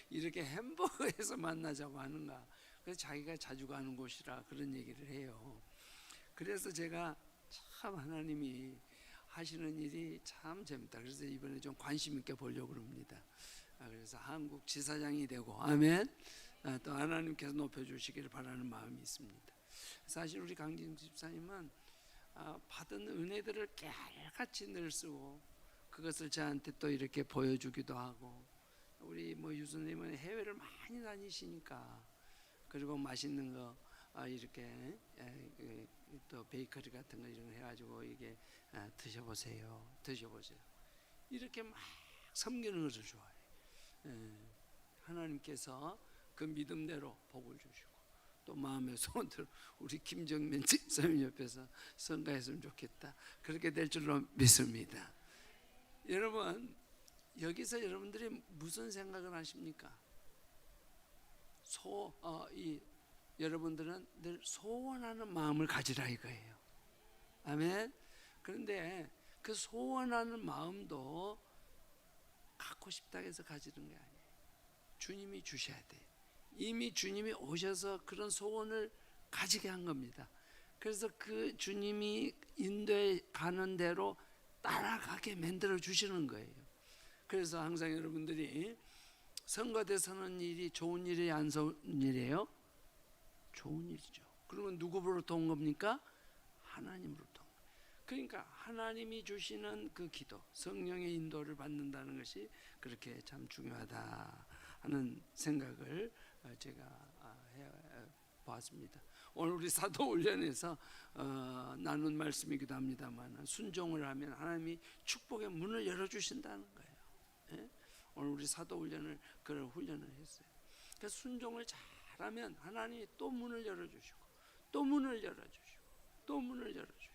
이렇게 햄버거에서 만나자고 하는가. 그래서 자기가 자주 가는 곳이라 그런 얘기를 해요. 그래서 제가 참 하나님이 하시는 일이 참 재밌다. 그래서 이번에 좀 관심 있게 보려고 합니다. 그래서 한국 지사장이 되고 아멘. 또 하나님께서 높여주시기를 바라는 마음이 있습니다. 사실 우리 강진 집사님은 받은 은혜들을 깨알같이 늘 쓰고 그것을 저한테 또 이렇게 보여주기도 하고 우리 뭐 유수님은 해외를 많이 다니시니까 그리고 맛있는 거 이렇게 또 베이커리 같은 거 이런 거 해가지고 이게 드셔보세요. 이렇게 막 섬기는 것을 좋아해요. 하나님께서 그 믿음대로 복을 주시고 또 마음의 소원대로 우리 김정민 집사님 옆에서 선가했으면 좋겠다. 그렇게 될 줄로 믿습니다. 여러분 여기서 여러분들이 무슨 생각을 하십니까? 여러분들은 늘 소원하는 마음을 가지라 이거예요. 아멘. 그런데 그 소원하는 마음도 갖고 싶다 해서 가지는 게 아니에요. 주님이 주셔야 돼요. 이미 주님이 오셔서 그런 소원을 가지게 한 겁니다. 그래서 그 주님이 인도에 가는 대로 따라가게 만들어 주시는 거예요. 그래서 항상 여러분들이 선거 때 서는 일이 좋은 일이에요, 안 좋은 일이에요? 좋은 일이죠. 그러면 누구로부터 온 겁니까? 하나님으로부터 온 거예요. 그러니까 하나님이 주시는 그 기도, 성령의 인도를 받는다는 것이 그렇게 참 중요하다 하는 생각을 제가 보았습니다. 오늘 우리 사도훈련에서 나눈 말씀이기도 합니다만 순종을 하면 하나님이 축복의 문을 열어주신다는 거예요. 예? 오늘 우리 사도훈련을 그런 훈련을 했어요. 그래서 순종을 잘하면 하나님이 또 문을 열어주시고 또 문을 열어주시고 또 문을 열어주시고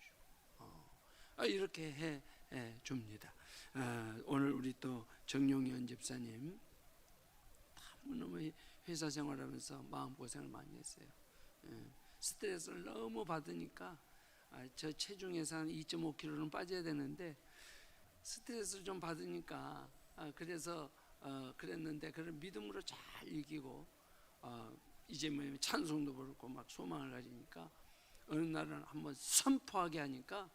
이렇게 해 줍니다. 오늘 우리 또 정용현 집사님 너무 회사 생활하면서 마음고생을 많이 했어요. 스트레스를 너무 받으니까 저 체중 예산 2.5kg는 빠져야 되는데 스트레스를 좀 받으니까 그래서 그랬는데 그걸 믿음으로 잘 이기고 이제 뭐 찬송도 부르고 막 소망을 가지니까 어느 날은 한번 선포하게 하니까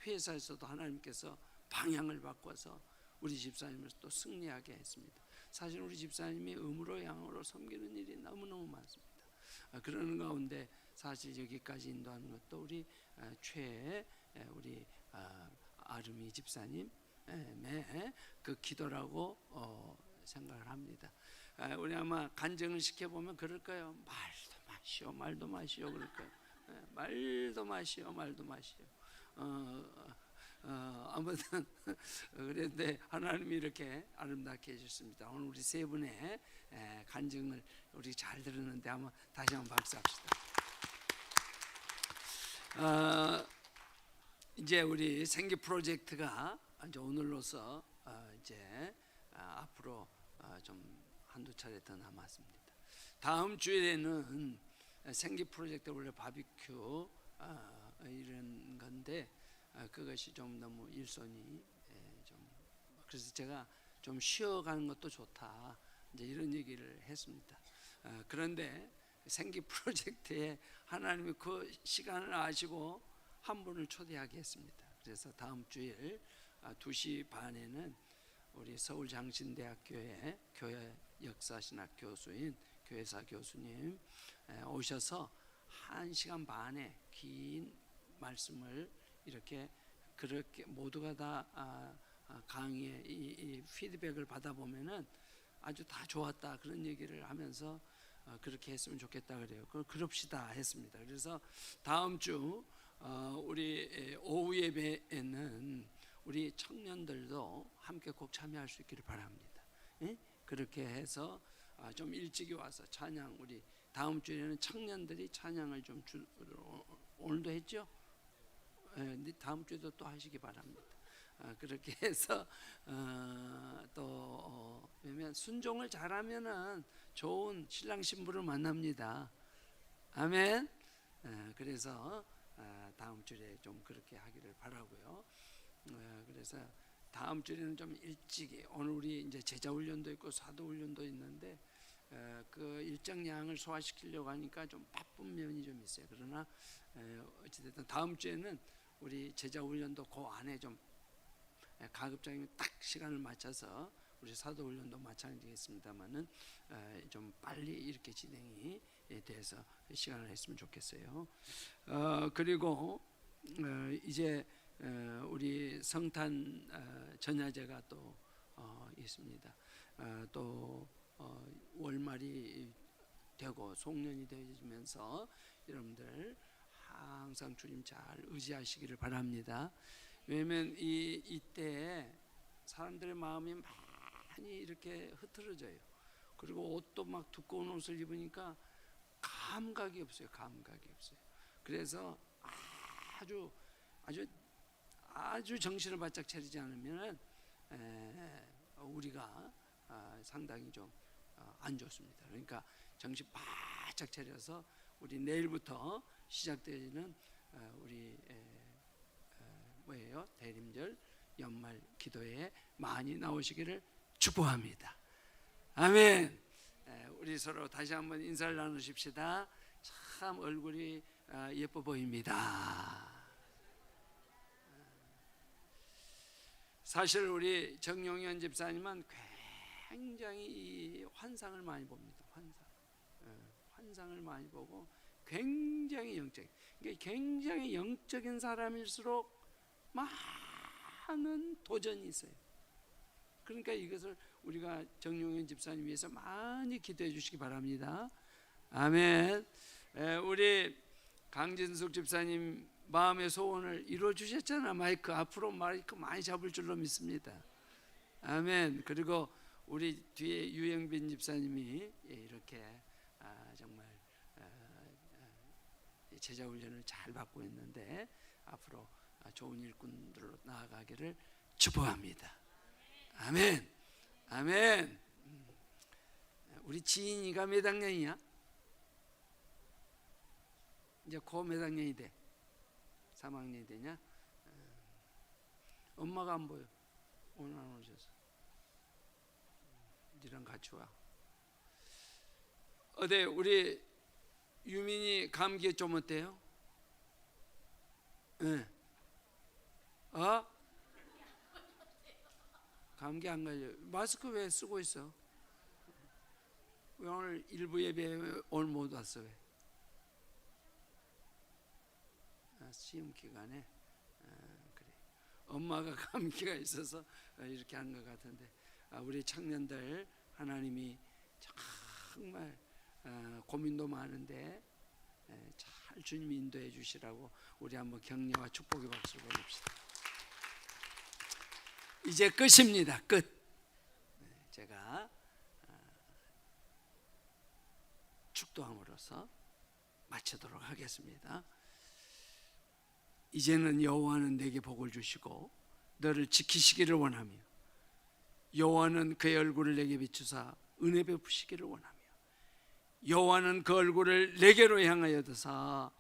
회사에서도 하나님께서 방향을 바꿔서 우리 집사님을 또 승리하게 했습니다. 사실 우리 집사님이 음으로 양으로 섬기는 일이 너무너무 많습니다. 그러는 가운데 사실 여기까지 인도하는 것도 우리 최애 우리 아름이 집사님의 그 기도라고 생각을 합니다. 우리 아마 간증을 시켜보면 그럴 거예요. 말도 마시오 그럴 거예요. 말도 마시오. 아무튼 그런데 하나님이 이렇게 아름답게 해주셨습니다. 오늘 우리 세 분의 간증을 우리 잘 들었는데 한번 다시 한번 박수합시다. 이제 우리 생기 프로젝트가 이제 오늘로서 이제 앞으로 좀 한두 차례 더 남았습니다. 다음 주에는 생기 프로젝트 원래 바비큐 이런 건데 그것이 좀 너무 일손이 좀 그래서 제가 좀 쉬어가는 것도 좋다 이제 이런 얘기를 했습니다. 그런데 생기 프로젝트에 하나님이 그 시간을 아시고 한 분을 초대하게 했습니다. 그래서 다음 주일 2시 반에는 우리 서울장신대학교의 교회 역사신학 교수인 교회사 교수님 오셔서 1시간 반의 긴 말씀을 이렇게 그렇게 모두가 다 강의에 이 피드백을 받아보면은 아주 다 좋았다 그런 얘기를 하면서 그렇게 했으면 좋겠다 그래요. 그럽시다 했습니다. 그래서 다음 주 우리 오후 예배에는 우리 청년들도 함께 꼭 참여할 수 있기를 바랍니다. 예? 그렇게 해서 좀 일찍이 와서 찬양 우리 다음 주에는 청년들이 찬양을 좀 오늘도 했죠? 근데 다음 주에도 또 하시기 바랍니다. 그렇게 해서 왜냐면 순종을 잘하면은 좋은 신랑 신부를 만납니다. 아멘. 그래서 다음 주에 좀 그렇게 하기를 바라고요. 그래서 다음 주에는 좀 일찍이, 오늘 우리 이제 제자 훈련도 있고 사도 훈련도 있는데 그 일정 양을 소화시키려고 하니까 좀 바쁜 면이 좀 있어요. 그러나 어찌됐든 다음 주에는 우리 제자 훈련도 그 안에 좀 가급적이면 딱 시간을 맞춰서, 우리 사도 훈련도 마찬가지겠습니다만은 좀 빨리 이렇게 진행이 돼서 시간을 했으면 좋겠어요. 그리고 이제 우리 성탄 전야제가 또 있습니다. 또 월말이 되고 송년이 되면서 여러분들 항상 주님 잘 의지하시기를 바랍니다. 왜냐하면 이때 사람들의 마음이 많이 이렇게 흐트러져요. 그리고 옷도 막 두꺼운 옷을 입으니까 감각이 없어요. 감각이 없어요. 그래서 아주 정신을 바짝 차리지 않으면 우리가 상당히 좀 안 좋습니다. 그러니까 정신 바짝 차려서 우리 내일부터 시작되는 우리 뭐예요? 대림절 연말 기도에 많이 나오시기를 축복합니다. 아멘. 우리 서로 다시 한번 인사를 나누십시다. 참 얼굴이 예뻐 보입니다. 사실 우리 정용현 집사님은 굉장히 이 환상을 많이 봅니다. 환상을 많이 보고 굉장히 영적, 그러니까 굉장히 영적인 사람일수록 많은 도전이 있어요. 그러니까 이것을 우리가 정용현 집사님 위해서 많이 기도해 주시기 바랍니다. 아멘. 우리 강진숙 집사님 마음의 소원을 이루어 주셨잖아. 마이크 앞으로 마이크 많이 잡을 줄로 믿습니다. 아멘. 그리고 우리 뒤에 유영빈 집사님이 이렇게 정말 제자 훈련을 잘 받고 있는데 앞으로 좋은 일꾼들로 나아가기를 축복합니다. 아멘. 아멘. 우리 지인이가 몇 학년이야? 이제 고 몇 학년이 돼? 3학년이 되냐? 엄마가 안 보여. 오늘 안 오셔서. 니랑 같이 와. 어때 우리 유민이 감기에 좀 어때요? 네. 감기 안 걸려. 마스크 왜 쓰고 있어? 왜 오늘 일부 예배에 오늘 못 왔어? 왜? 시험 기간에 그래. 엄마가 감기가 있어서 이렇게 하는 것 같은데 우리 청년들 하나님이 정말 고민도 많은데 잘 주님 인도해 주시라고 우리 한번 격려와 축복의 박수를 보냅시다. 이제 끝입니다. 끝. 제가 축도함으로써 마치도록 하겠습니다. 이제는 여호와는 내게 복을 주시고 너를 지키시기를 원하며 여호와는 그의 얼굴을 내게 비추사 은혜 베푸시기를 원하며 여호와는 그 얼굴을 내게로 향하여 드사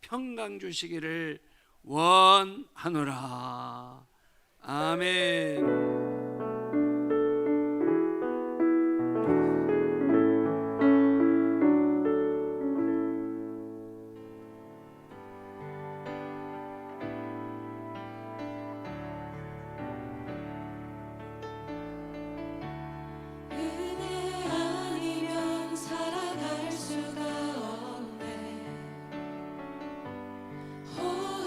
평강 주시기를 원하노라. 아멘.